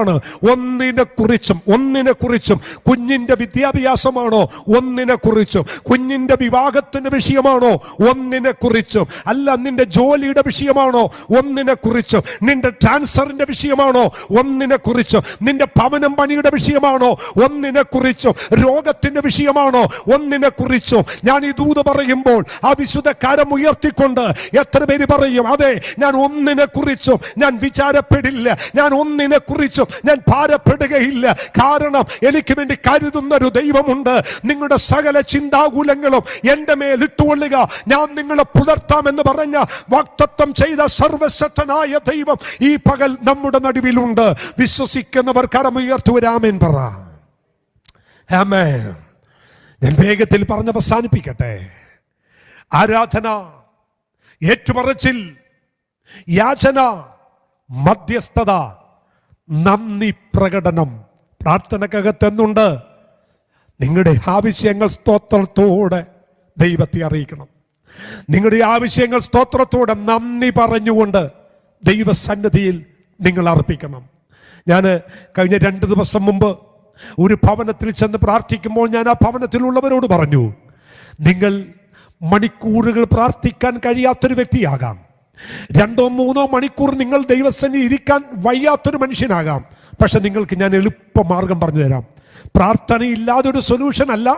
ഒന്നിനെ കുറിച്ചും. കുഞ്ഞിന്റെ വിദ്യാഭ്യാസമാണോ? ഒന്നിനെ കുറിച്ചും. കുഞ്ഞിന്റെ വിവാഹത്തിന്റെ വിഷയമാണോ? ഒന്നിനെ കുറിച്ചും. അല്ല, നിന്റെ ജോലിയുടെ വിഷയമാണോ? ഒന്നിനെ കുറിച്ചും. നിന്റെ ട്രാൻസ്ഫറിന്റെ വിഷയമാണോ? ഒന്നിനെ കുറിച്ചും. നിന്റെ ഭവനം പണിയുടെ വിഷയമാണോ? ഒന്നിനെ കുറിച്ചും. രോഗത്തിന്റെ വിഷയമാണോ? ഒന്നിനെ കുറിച്ചും. ഞാൻ ഈ ദൂത് പറയുമ്പോൾ ആ വിശുദ്ധ കരം ഉയർത്തിക്കൊണ്ട് എത്ര പേര് പറയും, അതെ, ഞാൻ ഒന്നിനെ കുറിച്ചും ഞാൻ വിചാരപ്പെടില്ല, ഞാൻ ഒന്നിനെ കുറിച്ചും ഞാൻ ഭാരപ്പെടുകയില്ല. കാരണം എനിക്ക് വേണ്ടി കരുതുന്ന ഒരു ദൈവമുണ്ട്. നിങ്ങളുടെ സകല ചിന്താകുലങ്ങളും എന്റെ മേൽ ഇട്ടുകൊള്ളുക, ഞാൻ നിങ്ങളെ പുലർത്താമെന്ന് പറഞ്ഞ വാഗ്ദത്തം ചെയ്ത സർവശക്തനായ ദൈവം ഈ പകൽ നമ്മുടെ നടുവിലുണ്ട്. വിശ്വസിക്കുന്നവർ കരമുയർത്തുവരാമേൻ പറ. ആമേൻ. ഞാൻ വേഗത്തിൽ പറഞ്ഞ് അവസാനിപ്പിക്കട്ടെ. ആരാധന, ഏറ്റുപറച്ചിൽ, യാചന, മധ്യസ്ഥത, നന്ദി പ്രകടനം. പ്രാർത്ഥനക്കകത്തെന്നുണ്ട്, നിങ്ങളുടെ ആവശ്യങ്ങൾ സ്തോത്രത്തോടെ ദൈവത്തെ അറിയിക്കണം. നിങ്ങളുടെ ആവശ്യങ്ങൾ സ്തോത്രത്തോടെ നന്ദി പറഞ്ഞുകൊണ്ട് ദൈവസന്നിധിയിൽ നിങ്ങൾ അർപ്പിക്കണം. ഞാൻ കഴിഞ്ഞ 2 ദിവസം മുമ്പ് ഒരു ഭവനത്തിൽ ചെന്ന് പ്രാർത്ഥിക്കുമ്പോൾ ഞാൻ ആ ഭവനത്തിലുള്ളവരോട് പറഞ്ഞു, നിങ്ങൾ മണിക്കൂറുകൾ പ്രാർത്ഥിക്കാൻ കഴിയാത്തൊരു വ്യക്തിയാകാം, 2-3 മണിക്കൂർ നിങ്ങൾ ദൈവസന്നിധിയിൽ ഇരിക്കാൻ വയ്യാത്തൊരു മനുഷ്യനാകാം. പക്ഷെ നിങ്ങൾക്ക് ഞാൻ എളുപ്പമാർഗം പറഞ്ഞു തരാം. പ്രാർത്ഥനയില്ലാതൊരു സൊല്യൂഷൻ അല്ല,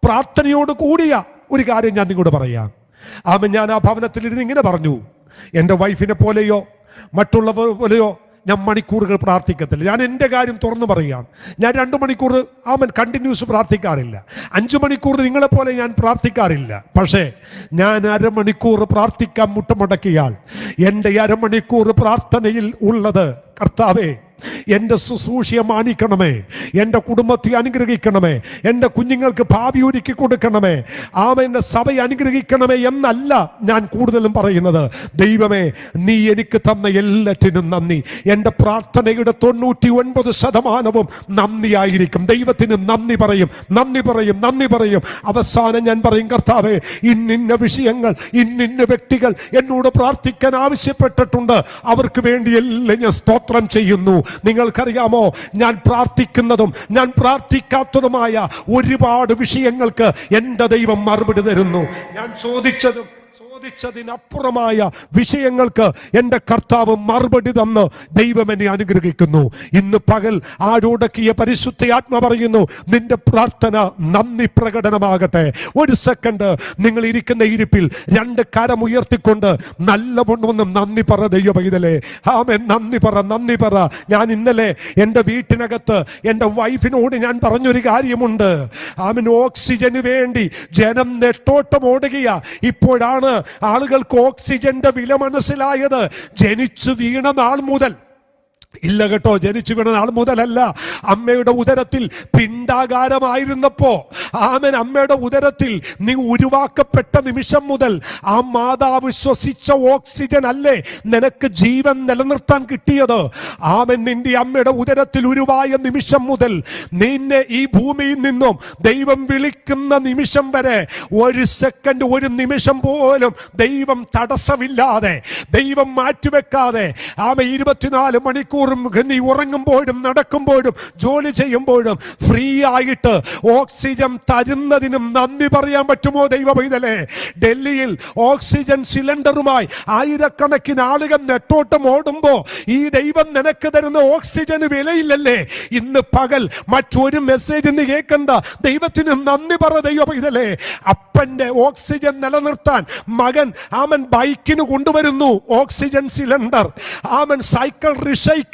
പ്രാർത്ഥനയോട് കൂടിയ ഒരു കാര്യം ഞാൻ നിങ്ങളോട് പറയാം. ഞാൻ ആ ഭവനത്തിലിരുന്ന് ഇങ്ങനെ പറഞ്ഞു, എൻ്റെ വൈഫിനെ പോലെയോ മറ്റുള്ളവർ പോലെയോ ഞാൻ മണിക്കൂറുകൾ പ്രാർത്ഥിക്കത്തില്ല. ഞാൻ എൻ്റെ കാര്യം തുറന്നു പറയാം. ഞാൻ 2 മണിക്കൂർ കണ്ടിന്യൂസ് പ്രാർത്ഥിക്കാറില്ല. 5 മണിക്കൂർ നിങ്ങളെപ്പോലെ ഞാൻ പ്രാർത്ഥിക്കാറില്ല. പക്ഷേ ഞാൻ അരമണിക്കൂർ പ്രാർത്ഥിക്കാൻ മുട്ടുമടക്കിയാൽ എൻ്റെ അരമണിക്കൂർ പ്രാർത്ഥനയിൽ ഉള്ളത്, കർത്താവേ, എൻ്റെ ശുശ്രൂഷയെ മാനിക്കണമേ, എൻ്റെ കുടുംബത്തെ അനുഗ്രഹിക്കണമേ, എൻ്റെ കുഞ്ഞുങ്ങൾക്ക് ഭാവി ഒരുക്കി കൊടുക്കണമേ, എൻ്റെ സഭയെ അനുഗ്രഹിക്കണമേ എന്നല്ല ഞാൻ കൂടുതലും പറയുന്നത്. ദൈവമേ, നീ എനിക്ക് തന്ന എല്ലാറ്റിനും നന്ദി. എൻ്റെ പ്രാർത്ഥനയുടെ 99% നന്ദിയായിരിക്കും. ദൈവത്തിന് നന്ദി പറയും, നന്ദി പറയും, നന്ദി പറയും. അവസാനം ഞാൻ പറയും, കർത്താവേ, ഇന്നിന്ന വിഷയങ്ങൾ, ഇന്നിന്ന വ്യക്തികൾ എന്നോട് പ്രാർത്ഥിക്കാൻ ആവശ്യപ്പെട്ടിട്ടുണ്ട്, അവർക്ക് വേണ്ടിയെല്ലാം ഞാൻ സ്തോത്രം ചെയ്യുന്നു. നിങ്ങൾക്കറിയാമോ, ഞാൻ പ്രാർത്ഥിക്കുന്നതും ഞാൻ പ്രാർത്ഥിക്കാത്തതുമായ ഒരുപാട് വിഷയങ്ങൾക്ക് എൻ്റെ ദൈവം മറുപടി തരുന്നു. ഞാൻ ചോദിച്ചതിനപ്പുറമായ വിഷയങ്ങൾക്ക് എൻ്റെ കർത്താവ് മറുപടി തന്ന് ദൈവം എന്നെ അനുഗ്രഹിക്കുന്നു. ഇന്ന് പകൽ ആരോടൊക്കെയ പരിശുദ്ധ ആത്മ പറയുന്നു, നിന്റെ പ്രാർത്ഥന നന്ദി പ്രകടനമാകട്ടെ. ഒരു സെക്കൻഡ് നിങ്ങൾ ഇരിക്കുന്ന ഇരിപ്പിൽ 2 കരം ഉയർത്തിക്കൊണ്ട് നല്ലവണ്ണം നന്ദി പറ ദൈവ പൈതലേ. ആമേൻ, നന്ദി പറ, നന്ദി പറ. ഞാൻ ഇന്നലെ എൻ്റെ വീട്ടിനകത്ത് എൻ്റെ വൈഫിനോട് ഞാൻ പറഞ്ഞൊരു കാര്യമുണ്ട്. ആമേൻ, ഓക്സിജന് വേണ്ടി ജനം നെട്ടോട്ടം ഓടുകയാ. ഇപ്പോഴാണ് ആളുകൾക്ക് ഓക്സിജന്റെ വില മനസ്സിലായത്. ജനിച്ചു വീണ നാൾ മുതൽ ഇല്ല കേട്ടോ, ജനിച്ചു വീണ നാൾ മുതലല്ല. അമ്മയുടെ ഉദരത്തിൽ പിണ്ടാകാരമായിരുന്നപ്പോ, ആമേൻ, അമ്മയുടെ ഉദരത്തിൽ നീ ഉരുവാക്കപ്പെട്ട നിമിഷം മുതൽ ആ മാതാവ് ശ്വസിച്ച ഓക്സിജൻ അല്ലേ നിനക്ക് ജീവൻ നിലനിർത്താൻ കിട്ടിയത്. ആമേൻ, നിന്റെ അമ്മയുടെ ഉദരത്തിൽ ഉരുവായ നിമിഷം മുതൽ നിന്നെ ഈ ഭൂമിയിൽ നിന്നും ദൈവം വിളിക്കുന്ന നിമിഷം വരെ ഒരു സെക്കൻഡ്, ഒരു നിമിഷം പോലും ദൈവം തടസ്സമില്ലാതെ, ദൈവം മാറ്റിവെക്കാതെ, ആമേൻ, 24 മണിക്കൂർ നീ ഉറങ്ങുമ്പോഴും നടക്കുമ്പോഴും ജോലി ചെയ്യുമ്പോഴും ഫ്രീ ആയിട്ട് ഓക്സിജൻ തരുന്നതിനും നന്ദി പറയാൻ പറ്റുമോ ദൈവ പൈതലേ? ഡൽഹിയിൽ ഓക്സിജൻ സിലിണ്ടറുമായി ആയിരക്കണക്കിന് ആളുകൾ നെട്ടോട്ടം ഓടുമ്പോ ഈ ദൈവം നിനക്ക് തരുന്ന ഓക്സിജന് വിലയില്ലല്ലേ? ഇന്ന് പകൽ മറ്റൊരു മെസ്സേജ് നീ കേൾക്കണ്ട, ദൈവത്തിന് നന്ദി പറ ദൈവ പൈതലേ. അപ്പന്റെ ഓക്സിജൻ നിലനിർത്താൻ മകൻ ആമൻ ബൈക്കിന് കൊണ്ടുവരുന്നു ഓക്സിജൻ സിലിണ്ടർ. ആമൻ സൈക്കിൾ റിഷയ്ക്ക്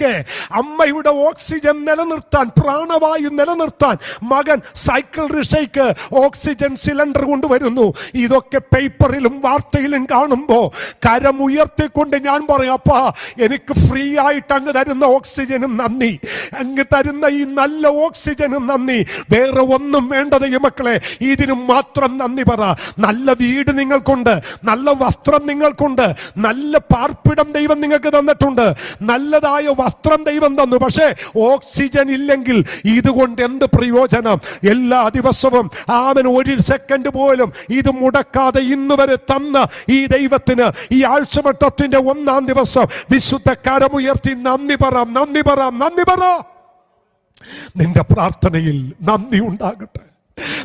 അമ്മയുടെ ഓക്സിജൻ നിലനിർത്താൻ, പ്രാണവായു നിലനിർത്താൻ മകൻ സൈക്കിൾ റിഷയ്ക്ക് ഓക്സിജൻ സിലിണ്ടർ കൊണ്ടുവരുന്നു. ഇതൊക്കെ പേപ്പറിലും വാർത്തയിലും കാണുമ്പോ കരം ഉയർത്തിക്കൊണ്ട് ഞാൻ പറയും, അപ്പാ, എനിക്ക് ഫ്രീ ആയിട്ട് അങ്ങ് തരുന്ന ഓക്സിജനും നന്ദി, അങ്ങ് തരുന്ന ഈ നല്ല ഓക്സിജനും നന്ദി. വേറെ ഒന്നും വേണ്ട ദൈവമക്കളെ, ഇതിനും മാത്രം നന്ദി പറ. നല്ല വീട് നിങ്ങൾക്കുണ്ട്, നല്ല വസ്ത്രം നിങ്ങൾക്കുണ്ട്, നല്ല പാർപ്പിടം ദൈവം നിങ്ങൾക്ക് തന്നിട്ടുണ്ട്, നല്ലതായ വസ്ത്രം ദൈവം തന്നു. പക്ഷേ ഓക്സിജൻ ഇല്ലെങ്കിൽ ഇതുകൊണ്ട് എന്ത് പ്രയോജനം? എല്ലാ ദിവസവും ആമൻ ഒരു സെക്കൻഡ് പോലും ഇത് മുടക്കാതെ ഇന്ന് വരെ തന്ന ഈ ദൈവത്തിന് ഈ ആഴ്ചവട്ടത്തിന്റെ 1-ാം ദിവസം വിശുദ്ധ കരമുയർത്തി നന്ദി പറ, നന്ദി പറ, നന്ദി പറ. നിന്റെ പ്രാർത്ഥനയിൽ നന്ദി ഉണ്ടാകട്ടെ,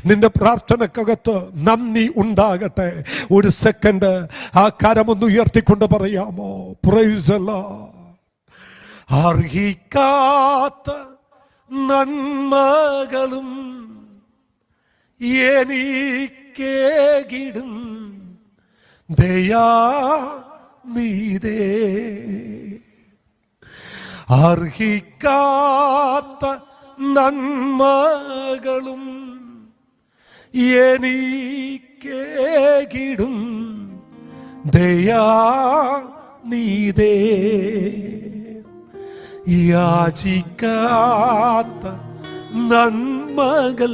നിന്റെ പ്രാർത്ഥനക്കകത്ത് നന്ദി ഉണ്ടാകട്ടെ. ഒരു സെക്കൻഡ് ആ കരമൊന്ന് ഉയർത്തിക്കൊണ്ട് പറയാമോ? Praise the Lord. അർഹിക്കാത്ത നന്മകളും എനിക്കേകിടും ദയാനിധേ. അർഹിക്കാത്ത നന്മകളും എനിക്കേകിടും ദയാനിധേ. യാചിക്കാത്ത നന്മകൾ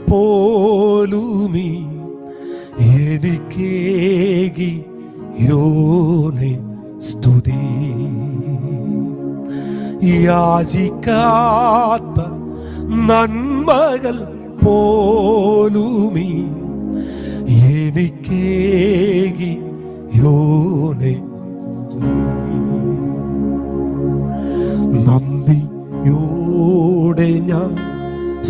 പോലുമീ എനിക്കേകി യോനെ സ്തുതി. യാചിക്കാത്ത നന്മകൾ പോലുമീ എനിക്കേകി യോനെ നന്ദിയോടെ ഞാൻ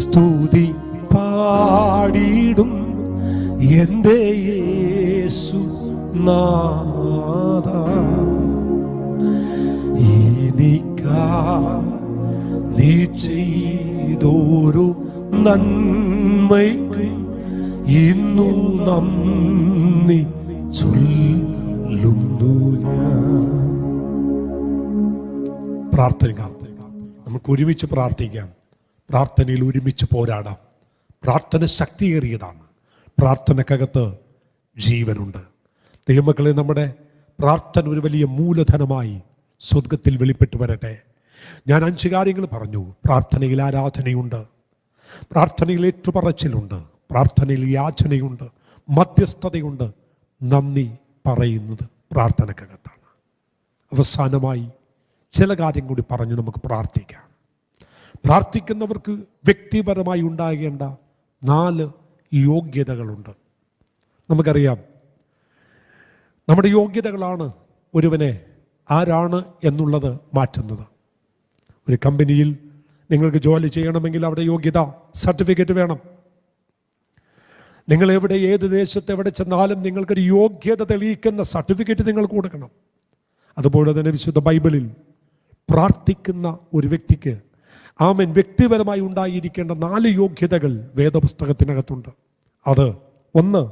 സ്തുതി പാടിടും എൻ്റെ യേശു നാഥാ. എനിക്കാ നീ ചെയ്തോരു നന്മയ്ക്ക് ഇന്നു നന്ദി ചൊല്ലുന്നു ഞാൻ. പ്രാർത്ഥിക്കാം, നമുക്ക് ഒരുമിച്ച് പ്രാർത്ഥിക്കാം. പ്രാർത്ഥനയിൽ ഒരുമിച്ച് പോരാടാം. പ്രാർത്ഥന ശക്തിയേറിയതാണ്. പ്രാർത്ഥനക്കകത്ത് ജീവനുണ്ട്. ദൈവമക്കളെ, നമ്മുടെ പ്രാർത്ഥന ഒരു വലിയ മൂലധനമായി സ്വർഗത്തിൽ വെളിപ്പെട്ടു വരട്ടെ. ഞാൻ 5 കാര്യങ്ങൾ പറഞ്ഞു. പ്രാർത്ഥനയിൽ ആരാധനയുണ്ട്, പ്രാർത്ഥനയിൽ ഏറ്റുപറച്ചിലുണ്ട്, പ്രാർത്ഥനയിൽ യാചനയുണ്ട്, മധ്യസ്ഥതയുണ്ട്, നന്ദി പറയുന്നത് പ്രാർത്ഥനക്കകത്താണ്. അവസാനമായി ചില കാര്യം കൂടി പറഞ്ഞ് നമുക്ക് പ്രാർത്ഥിക്കാം. പ്രാർത്ഥിക്കുന്നവർക്ക് വ്യക്തിപരമായി ഉണ്ടാകേണ്ട 4 യോഗ്യതകളുണ്ട്. നമുക്കറിയാം, നമ്മുടെ യോഗ്യതകളാണ് ഒരുവനെ ആരാണ് എന്നുള്ളത് മാറ്റുന്നത്. ഒരു കമ്പനിയിൽ നിങ്ങൾക്ക് ജോലി ചെയ്യണമെങ്കിൽ അവിടെ യോഗ്യത സർട്ടിഫിക്കറ്റ് വേണം. നിങ്ങൾ എവിടെ, ഏത് ദേശത്ത് എവിടെ ചെന്നാലും നിങ്ങൾക്കൊരു യോഗ്യത തെളിയിക്കുന്ന സർട്ടിഫിക്കറ്റ് നിങ്ങൾക്ക് കൊടുക്കണം. അതുപോലെ തന്നെ വിശുദ്ധ ബൈബിളിൽ പ്രാർത്ഥിക്കുന്ന ഒരു വ്യക്തിക്ക് ആമേൻ വ്യക്തിപരമായി ഉണ്ടായിരിക്കേണ്ട 4 യോഗ്യതകൾ വേദപുസ്തകത്തിനകത്തുണ്ട്. അത് 1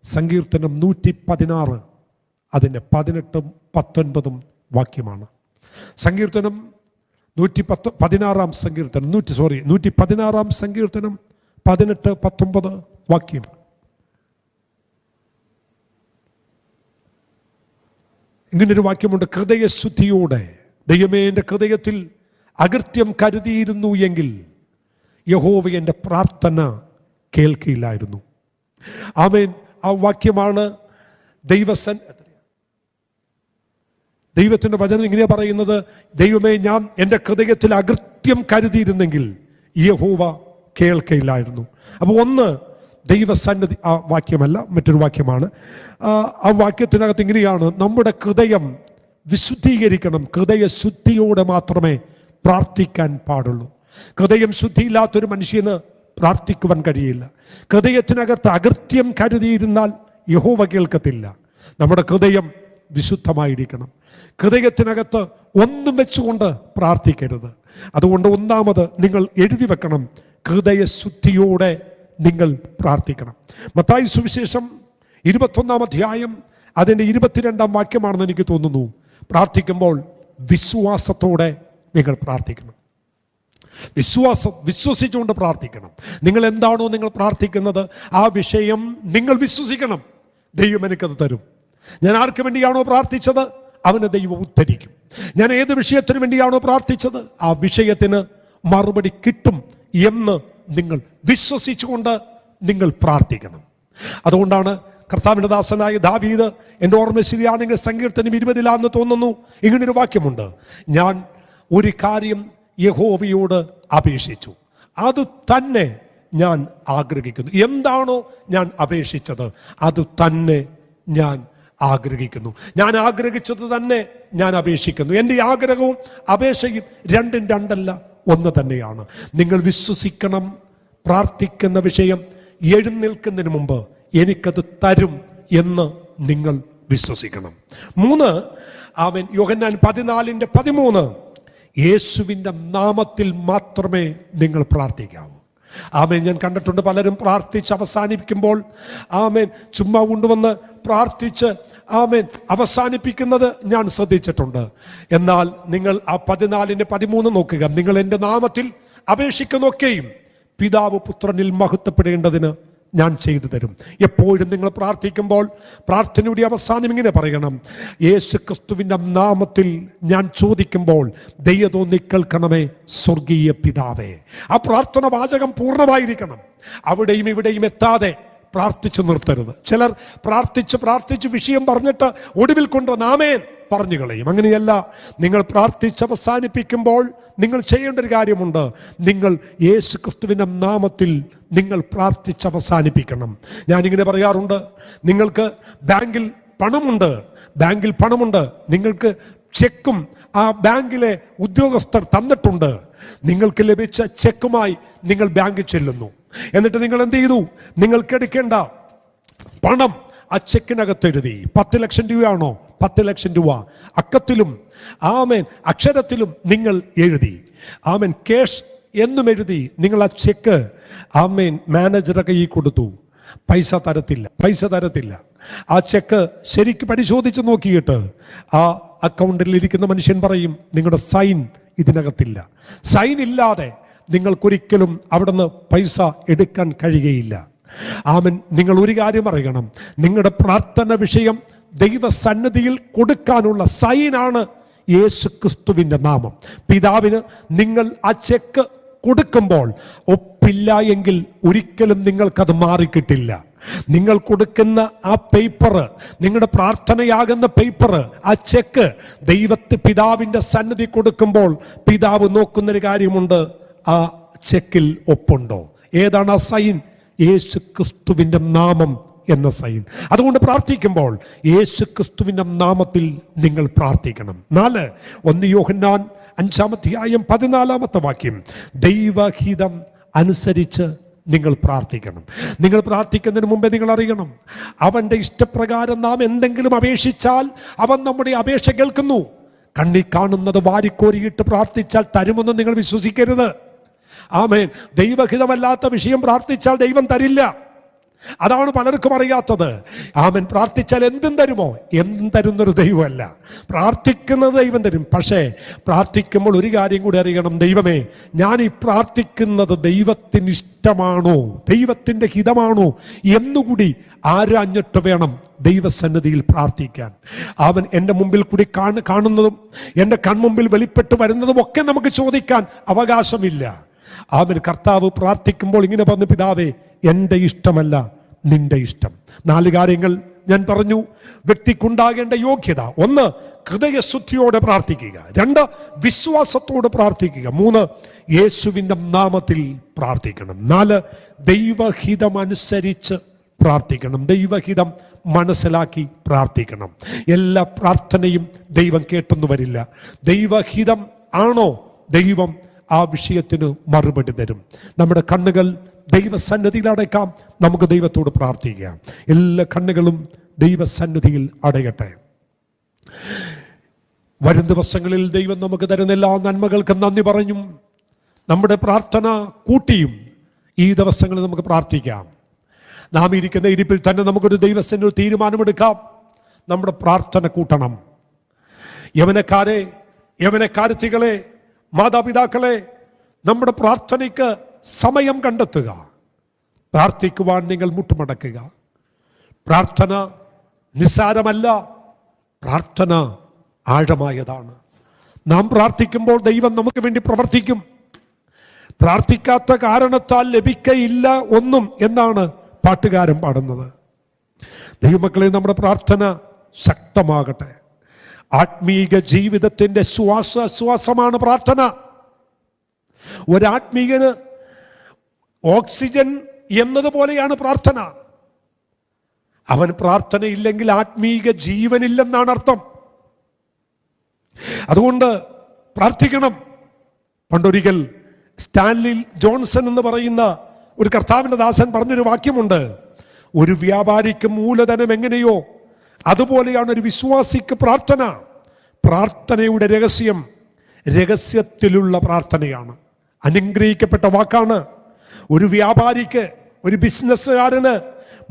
സങ്കീർത്തനം 116 അതിൻ്റെ 18, 19 വാക്യമാണ്. സങ്കീർത്തനം 116 സങ്കീർത്തനം 116 സങ്കീർത്തനം 18, 19 വാക്യം. ഇങ്ങനൊരു വാക്യമുണ്ട്: ഹൃദയശുദ്ധിയോടെ ദൈവമേ എൻ്റെ ഹൃദയത്തിൽ അകൃത്യം കരുതിയിരുന്നു എങ്കിൽ യഹോവ എൻ്റെ പ്രാർത്ഥന കേൾക്കില്ലായിരുന്നു. ആമേൻ. ആ വാക്യമാണ് ദൈവത്തിൻ്റെ വചനം ഇങ്ങനെയാ പറയുന്നത്: ദൈവമേ, ഞാൻ എൻ്റെ ഹൃദയത്തിൽ അകൃത്യം കരുതിയിരുന്നെങ്കിൽ യഹോവ കേൾക്കയില്ലായിരുന്നു. അപ്പോൾ 1 ദൈവസന്നിധി. ആ വാക്യമല്ല, മറ്റൊരു വാക്യമാണ്. ആ വാക്യത്തിനകത്ത് ഇങ്ങനെയാണ്: നമ്മുടെ ഹൃദയം വിശുദ്ധീകരിക്കണം, ഹൃദയശുദ്ധിയോടെ മാത്രമേ പ്രാർത്ഥിക്കാൻ പാടുള്ളൂ. ഹൃദയം ശുദ്ധിയില്ലാത്തൊരു മനുഷ്യന് പ്രാർത്ഥിക്കുവാൻ കഴിയില്ല. ഹൃദയത്തിനകത്ത് അകൃത്യം കരുതിയിരുന്നാൽ യഹോവ കേൾക്കത്തില്ല. നമ്മുടെ ഹൃദയം വിശുദ്ധമായിരിക്കണം. ഹൃദയത്തിനകത്ത് ഒന്നും വെച്ചുകൊണ്ട് പ്രാർത്ഥിക്കരുത്. അതുകൊണ്ട് 1ാമത് നിങ്ങൾ എഴുതി വെക്കണം: ഹൃദയശുദ്ധിയോടെ നിങ്ങൾ പ്രാർത്ഥിക്കണം. മത്തായി സുവിശേഷം 21-ാം അധ്യായം അതിൻ്റെ 22-ാം വാക്യമാണെന്ന് എനിക്ക് തോന്നുന്നു. പ്രാർത്ഥിക്കുമ്പോൾ വിശ്വാസത്തോടെ നിങ്ങൾ പ്രാർത്ഥിക്കണം. വിശ്വസിച്ചുകൊണ്ട് പ്രാർത്ഥിക്കണം. നിങ്ങൾ എന്താണോ നിങ്ങൾ പ്രാർത്ഥിക്കുന്നത് ആ വിഷയം നിങ്ങൾ വിശ്വസിക്കണം. ദൈവം എനിക്കത് തരും. ഞാൻ ആർക്ക് വേണ്ടിയാണോ പ്രാർത്ഥിച്ചത് അവന് ദൈവം ഉദ്ധരിക്കും. ഞാൻ ഏത് വിഷയത്തിന് വേണ്ടിയാണോ പ്രാർത്ഥിച്ചത് ആ വിഷയത്തിന് മറുപടി കിട്ടും എന്ന് നിങ്ങൾ വിശ്വസിച്ചുകൊണ്ട് നിങ്ങൾ പ്രാർത്ഥിക്കണം. അതുകൊണ്ടാണ് കർത്താവിൻ്റെ ദാസനായ ദാവീദ്, എൻ്റെ ഓർമ്മ ശരിയാണെങ്കിൽ സങ്കീർത്തനം 20-ലാണെന്ന് തോന്നുന്നു, ഇങ്ങനൊരു വാക്യമുണ്ട്: ഞാൻ ഒരു കാര്യം യഹോവയോട് അപേക്ഷിച്ചു, അത് തന്നെ ഞാൻ ആഗ്രഹിക്കുന്നു. എന്താണോ ഞാൻ അപേക്ഷിച്ചത് അത് തന്നെ ഞാൻ ആഗ്രഹിക്കുന്നു. ഞാൻ ആഗ്രഹിച്ചത് തന്നെ ഞാൻ അപേക്ഷിക്കുന്നു. എൻ്റെ ആഗ്രഹവും അപേക്ഷയും രണ്ടും രണ്ടല്ല, ഒന്ന് തന്നെയാണ്. നിങ്ങൾ വിശ്വസിക്കണം. പ്രാർത്ഥിക്കുന്ന വിഷയം എഴുന്നേൽക്കുന്നതിന് മുമ്പ് എനിക്കത് തരും എന്ന് നിങ്ങൾ വിശ്വസിക്കണം. 3 അവൻ യോഹന്നാൻ 14:13 യേശുവിൻ്റെ നാമത്തിൽ മാത്രമേ നിങ്ങൾ പ്രാർത്ഥിക്കാവൂ. ആമേൻ. ഞാൻ കണ്ടിട്ടുണ്ട് പലരും പ്രാർത്ഥിച്ച് അവസാനിപ്പിക്കുമ്പോൾ ആമേൻ ചുമ്മാ കൊണ്ടുവന്ന് പ്രാർത്ഥിച്ച് ആമേൻ അവസാനിപ്പിക്കുന്നത് ഞാൻ ശ്രദ്ധിച്ചിട്ടുണ്ട്. എന്നാൽ നിങ്ങൾ ആ 14:13 നോക്കുക: നിങ്ങൾ എൻ്റെ നാമത്തിൽ അപേക്ഷിക്കുന്നൊക്കെയും പിതാവ് പുത്രനിൽ മഹത്വപ്പെടേണ്ടതിന് ഞാൻ ചെയ്തു തരും. എപ്പോഴും നിങ്ങൾ പ്രാർത്ഥിക്കുമ്പോൾ പ്രാർത്ഥനയുടെ അവസാനം ഇങ്ങനെ പറയണം: യേശു ക്രിസ്തുവിൻ്റെ നാമത്തിൽ ഞാൻ ചോദിക്കുമ്പോൾ ദയ തോന്നി കേൾക്കണമേ സ്വർഗീയ പിതാവേ. ആ പ്രാർത്ഥന വാചകം പൂർണ്ണമായിരിക്കണം. അവിടെയും ഇവിടെയും എത്താതെ പ്രാർത്ഥിച്ചു നിർത്തരുത്. ചിലർ പ്രാർത്ഥിച്ച് വിഷയം പറഞ്ഞിട്ട് ഒടുവിൽ കൊണ്ടുവന്ന് ആമേൻ പറഞ്ഞു കളയും. അങ്ങനെയല്ല. നിങ്ങൾ പ്രാർത്ഥിച്ച് അവസാനിപ്പിക്കുമ്പോൾ നിങ്ങൾ ചെയ്യേണ്ട ഒരു കാര്യമുണ്ട്. നിങ്ങൾ യേശു ക്രിസ്തുവിൻ്റെ നാമത്തിൽ നിങ്ങൾ പ്രാർത്ഥിച്ച് അവസാനിപ്പിക്കണം. ഞാനിങ്ങനെ പറയാറുണ്ട്: നിങ്ങൾക്ക് ബാങ്കിൽ പണമുണ്ട്, നിങ്ങൾക്ക് ചെക്കും ആ ബാങ്കിലെ ഉദ്യോഗസ്ഥർ തന്നിട്ടുണ്ട്. നിങ്ങൾക്ക് ലഭിച്ച ചെക്കുമായി നിങ്ങൾ ബാങ്കിൽ ചെല്ലുന്നു. എന്നിട്ട് നിങ്ങൾ എന്ത് ചെയ്തു? നിങ്ങൾക്ക് എടുക്കേണ്ട പണം ആ ചെക്കിനകത്ത് എഴുതി. 10 ലക്ഷം രൂപയാണോ? 10 ലക്ഷം രൂപ അക്കത്തിലും ആമേൻ അക്ഷരത്തിലും നിങ്ങൾ എഴുതി. ആമേൻ കേഷ് എന്നും എഴുതി. നിങ്ങൾ ആ ചെക്ക് ആമേൻ മാനേജറുടെ കയ്യിൽ കൊടുത്തു. പൈസ തരത്തില്ല. ആ ചെക്ക് ശരിക്ക് പരിശോധിച്ച് നോക്കിയിട്ട് ആ അക്കൗണ്ടിൽ ഇരിക്കുന്ന മനുഷ്യൻ പറയും: നിങ്ങളുടെ സൈൻ ഇതിനകത്തില്ല. സൈൻ ഇല്ലാതെ നിങ്ങൾക്കൊരിക്കലും അവിടുന്ന് പൈസ എടുക്കാൻ കഴിയുകയില്ല. ആമൻ. നിങ്ങൾ ഒരു കാര്യം അറിയണം: നിങ്ങളുടെ പ്രാർത്ഥന വിഷയം ദൈവസന്നിധിയിൽ കൊടുക്കാനുള്ള സൈനാണ് യേശുക്രിസ്തുവിൻ്റെ നാമം. പിതാവിന് നിങ്ങൾ ആ ചെക്ക് കൊടുക്കുമ്പോൾ ഒപ്പില്ല എങ്കിൽ ഒരിക്കലും നിങ്ങൾക്കത് മാറിക്കിട്ടില്ല. നിങ്ങൾ കൊടുക്കുന്ന ആ പേപ്പർ, നിങ്ങളുടെ പ്രാർത്ഥനയാകുന്ന പേപ്പർ, ആ ചെക്ക് പിതാവിൻ്റെ സന്നിധി കൊടുക്കുമ്പോൾ പിതാവ് നോക്കുന്നൊരു കാര്യമുണ്ട്, ആ ചെക്കിൽ ഒപ്പുണ്ടോ? ഏതാണ് ആ സൈൻ? യേശുക്രിസ്തുവിൻ്റെ നാമം എന്ന സൈൻ. അതുകൊണ്ട് പ്രാർത്ഥിക്കുമ്പോൾ യേശുക്രിസ്തുവിൻ്റെ നാമത്തിൽ നിങ്ങൾ പ്രാർത്ഥിക്കണം. 1 യോഹന്നാൻ 5:14 ദൈവഹിതം അനുസരിച്ച് നിങ്ങൾ പ്രാർത്ഥിക്കണം. നിങ്ങൾ പ്രാർത്ഥിക്കുന്നതിന് മുമ്പേ നിങ്ങൾ അറിയണം, അവൻ്റെ ഇഷ്ടപ്രകാരം നാം എന്തെങ്കിലും അപേക്ഷിച്ചാൽ അവൻ നമ്മുടെ അപേക്ഷ കേൾക്കുന്നു. കണ്ണി കാണുന്നത് വാരിക്കോരിയിട്ട് പ്രാർത്ഥിച്ചാൽ തരുമെന്ന് നിങ്ങൾ വിശ്വസിക്കരുത്. ആമേൻ. ദൈവഹിതമല്ലാത്ത വിഷയം പ്രാർത്ഥിച്ചാൽ ദൈവം തരില്ല. അതാണ് പലർക്കും അറിയാത്തത്. ആമേൻ. പ്രാർത്ഥിച്ചാൽ എന്തും തരുമോ? എന്തും തരുന്നൊരു ദൈവമല്ല. പ്രാർത്ഥിക്കുന്നത് ദൈവം തരും. പക്ഷേ പ്രാർത്ഥിക്കുമ്പോൾ ഒരു കാര്യം കൂടി അറിയണം, ദൈവമേ, ഞാൻ ഈ പ്രാർത്ഥിക്കുന്നത് ദൈവത്തിന് ഇഷ്ടമാണോ, ദൈവത്തിൻ്റെ ഹിതമാണോ എന്നുകൂടി ആരാഞ്ഞിട്ട് വേണം ദൈവസന്നിധിയിൽ പ്രാർത്ഥിക്കാൻ. അവൻ എൻ്റെ മുമ്പിൽ കൂടി കാണുന്നതും എൻ്റെ കൺമുമ്പിൽ വെളിപ്പെട്ട് വരുന്നതും ഒക്കെ നമുക്ക് ചോദിക്കാൻ അവകാശമില്ല. അവൻ കർത്താവ് പ്രാർത്ഥിക്കുമ്പോൾ ഇങ്ങനെ പറഞ്ഞു, പിതാവേ, എൻ്റെ ഇഷ്ടമല്ല നിന്റെ ഇഷ്ടം. 4 കാര്യങ്ങൾ ഞാൻ പറഞ്ഞു. വ്യക്തിക്കുണ്ടാകേണ്ട യോഗ്യത: 1, ഹൃദയശുദ്ധിയോടെ പ്രാർത്ഥിക്കുക. 2, വിശ്വാസത്തോട് പ്രാർത്ഥിക്കുക. 3, യേശുവിൻ്റെ നാമത്തിൽ പ്രാർത്ഥിക്കണം. 4, ദൈവഹിതമനുസരിച്ച് പ്രാർത്ഥിക്കണം. ദൈവഹിതം മനസ്സിലാക്കി പ്രാർത്ഥിക്കണം. എല്ലാ പ്രാർത്ഥനയും ദൈവം കേട്ടെന്ന് വരില്ല. ദൈവഹിതം ആണോ, ദൈവം ആ വിഷയത്തിന് മറുപടി തരും. നമ്മുടെ കണ്ണുകൾ ദൈവസന്നിധിയിൽ അടയ്ക്കാം. നമുക്ക് ദൈവത്തോട് പ്രാർത്ഥിക്കാം. എല്ലാ കണ്ണുകളും ദൈവസന്നിധിയിൽ അടയട്ടെ. വരും ദിവസങ്ങളിൽ ദൈവം നമുക്ക് തരുന്ന എല്ലാ നന്മകൾക്കും നന്ദി പറഞ്ഞും നമ്മുടെ പ്രാർത്ഥന കൂട്ടിയും ഈ ദിവസങ്ങളിൽ നമുക്ക് പ്രാർത്ഥിക്കാം. നാം ഇരിക്കുന്ന ഇരിപ്പിൽ തന്നെ നമുക്കൊരു ദൈവസന്നിധിയിൽ തീരുമാനമെടുക്കാം. നമ്മുടെ പ്രാർത്ഥന കൂട്ടണം. യവനക്കാരത്തികളെ, മാതാപിതാക്കളെ, നമ്മുടെ പ്രാർത്ഥനയ്ക്ക് സമയം കണ്ടെത്തുക. പ്രാർത്ഥിക്കുവാൻ നിങ്ങൾ മുട്ടുമടക്കുക. പ്രാർത്ഥന നിസ്സാരമല്ല, പ്രാർത്ഥന ആഴമായതാണ്. നാം പ്രാർത്ഥിക്കുമ്പോൾ ദൈവം നമുക്ക് വേണ്ടി പ്രവർത്തിക്കും. പ്രാർത്ഥിക്കാത്ത കാരണത്താൽ ലഭിക്കയില്ല ഒന്നും എന്നാണ് പാട്ടുകാരൻ പാടുന്നത്. ദൈവമക്കളെ, നമ്മുടെ പ്രാർത്ഥന ശക്തമാകട്ടെ. ആത്മീക ജീവിതത്തിൻ്റെ ശ്വാസമാണ് പ്രാർത്ഥന. ഒരാത്മീകന് ഓക്സിജൻ എന്നതുപോലെയാണ് പ്രാർത്ഥന. അവൻ പ്രാർത്ഥനയില്ലെങ്കിൽ ആത്മീക ജീവനില്ലെന്നാണ് അർത്ഥം. അതുകൊണ്ട് പ്രാർത്ഥിക്കണം. പണ്ടൊരിക്കൽ സ്റ്റാൻലി ജോൺസൺ എന്ന് പറയുന്ന ഒരു കർത്താവിൻ്റെ ദാസൻ പറഞ്ഞൊരു വാക്യമുണ്ട്: ഒരു വ്യാപാരിക്ക് മൂലധനം എങ്ങനെയോ അതുപോലെയാണ് ഒരു വിശ്വാസിക്ക് പ്രാർത്ഥന. പ്രാർത്ഥനയുടെ രഹസ്യത്തിലുള്ള പ്രാർത്ഥനയാണ്. അനുഗ്രഹിക്കപ്പെട്ട വാക്കാണ്. ഒരു വ്യാപാരിക്ക്, ഒരു ബിസിനസ്സുകാരന്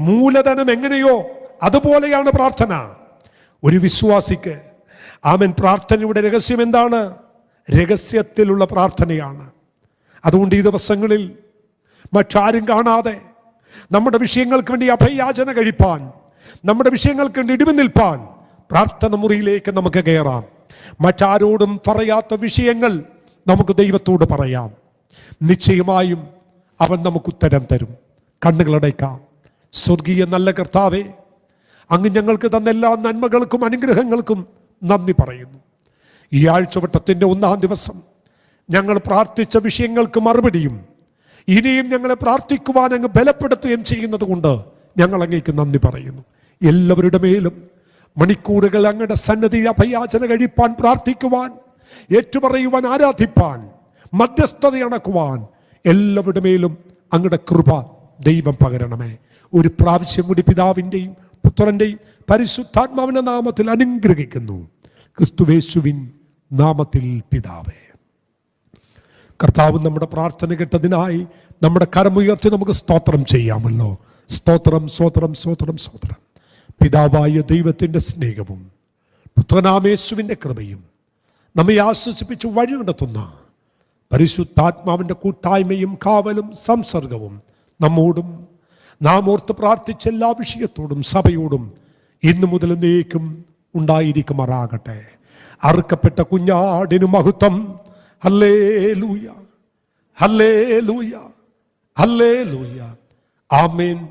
മൂലധനം എങ്ങനെയോ അതുപോലെയാണ് പ്രാർത്ഥന. ഒരു വിശ്വാസിക്ക്, ആമേൻ, പ്രാർത്ഥനയുടെ രഹസ്യം എന്താണ്? രഹസ്യത്തിലുള്ള പ്രാർത്ഥനയാണ്. അതുകൊണ്ട് ഈ ദിവസങ്ങളിൽ മറ്റാരും കാണാതെ നമ്മുടെ വിഷയങ്ങൾക്ക് വേണ്ടി അഭയാചന കഴിപ്പാൻ, നമ്മുടെ വിഷയങ്ങൾക്ക് വേണ്ടി ഇടിവ് നിൽപ്പാൻ പ്രാർത്ഥന മുറിയിലേക്ക് നമുക്ക് കയറാം. മറ്റാരോടും പറയാത്ത വിഷയങ്ങൾ നമുക്ക് ദൈവത്തോട് പറയാം. നിശ്ചയമായും അവൻ നമുക്ക് ഉത്തരം തരും. കണ്ണുകളടയ്ക്കാം. സ്വർഗീയ നല്ല കർത്താവേ, അങ്ങ് ഞങ്ങൾക്ക് തന്ന എല്ലാ നന്മകൾക്കും അനുഗ്രഹങ്ങൾക്കും നന്ദി പറയുന്നു. ഈ ആഴ്ചവട്ടത്തിൻ്റെ 1-ാം ദിവസം ഞങ്ങൾ പ്രാർത്ഥിച്ച വിഷയങ്ങൾക്ക് മറുപടിയും ഇനിയും ഞങ്ങളെ പ്രാർത്ഥിക്കുവാൻ അങ്ങ് ബലപ്പെടുത്തുകയും ചെയ്യുന്നത് കൊണ്ട് ഞങ്ങൾ അങ്ങേക്ക് നന്ദി പറയുന്നു. എല്ലാവരുടെ മേലും മണിക്കൂറുകൾ അങ്ങയുടെ സന്നിധി അഭയാചന കഴിപ്പാൻ, പ്രാർത്ഥിക്കുവാൻ, ഏറ്റുപറയുവാൻ, ആരാധിപ്പാൻ, മധ്യസ്ഥത അണക്കുവാൻ എല്ലാവരുടെ മേലും അങ്ങയുടെ കൃപ ദൈവം പകരണമേ. ഒരു പ്രാവശ്യം കൂടി പിതാവിൻ്റെയും പുത്രൻ്റെയും പരിശുദ്ധാത്മാവിൻ്റെ നാമത്തിൽ അനുഗ്രഹിക്കുന്നു. ക്രിസ്തുവേശുവിൻ നാമത്തിൽ പിതാവേ. കർത്താവ് നമ്മുടെ പ്രാർത്ഥന കേട്ടതിനായി നമ്മുടെ കരമുയർത്തി നമുക്ക് സ്തോത്രം ചെയ്യാമല്ലോ. സ്തോത്രം, സ്തോത്രം, സ്തോത്രം, സ്തോത്രം. പിതാവായ ദൈവത്തിൻ്റെ സ്നേഹവും പുത്രനാമേശുവിൻ്റെ കൃപയും നമ്മെ ആശ്വസിപ്പിച്ച് വഴി നടത്തുന്ന പരിശുദ്ധാത്മാവിൻ്റെ കൂട്ടായ്മയും കാവലും സംസർഗവും നമ്മോടും നാം ഓർത്ത് പ്രാർത്ഥിച്ച എല്ലാ വിഷയത്തോടും സഭയോടും ഇന്നു മുതൽ എന്നേക്കും ഉണ്ടായിരിക്കുമാറാകട്ടെ. അറുക്കപ്പെട്ട കുഞ്ഞാടിനു മഹത്വം. ഹല്ലേലൂയ, ഹല്ലേലൂയ, ഹല്ലേലൂയ. ആമേൻ.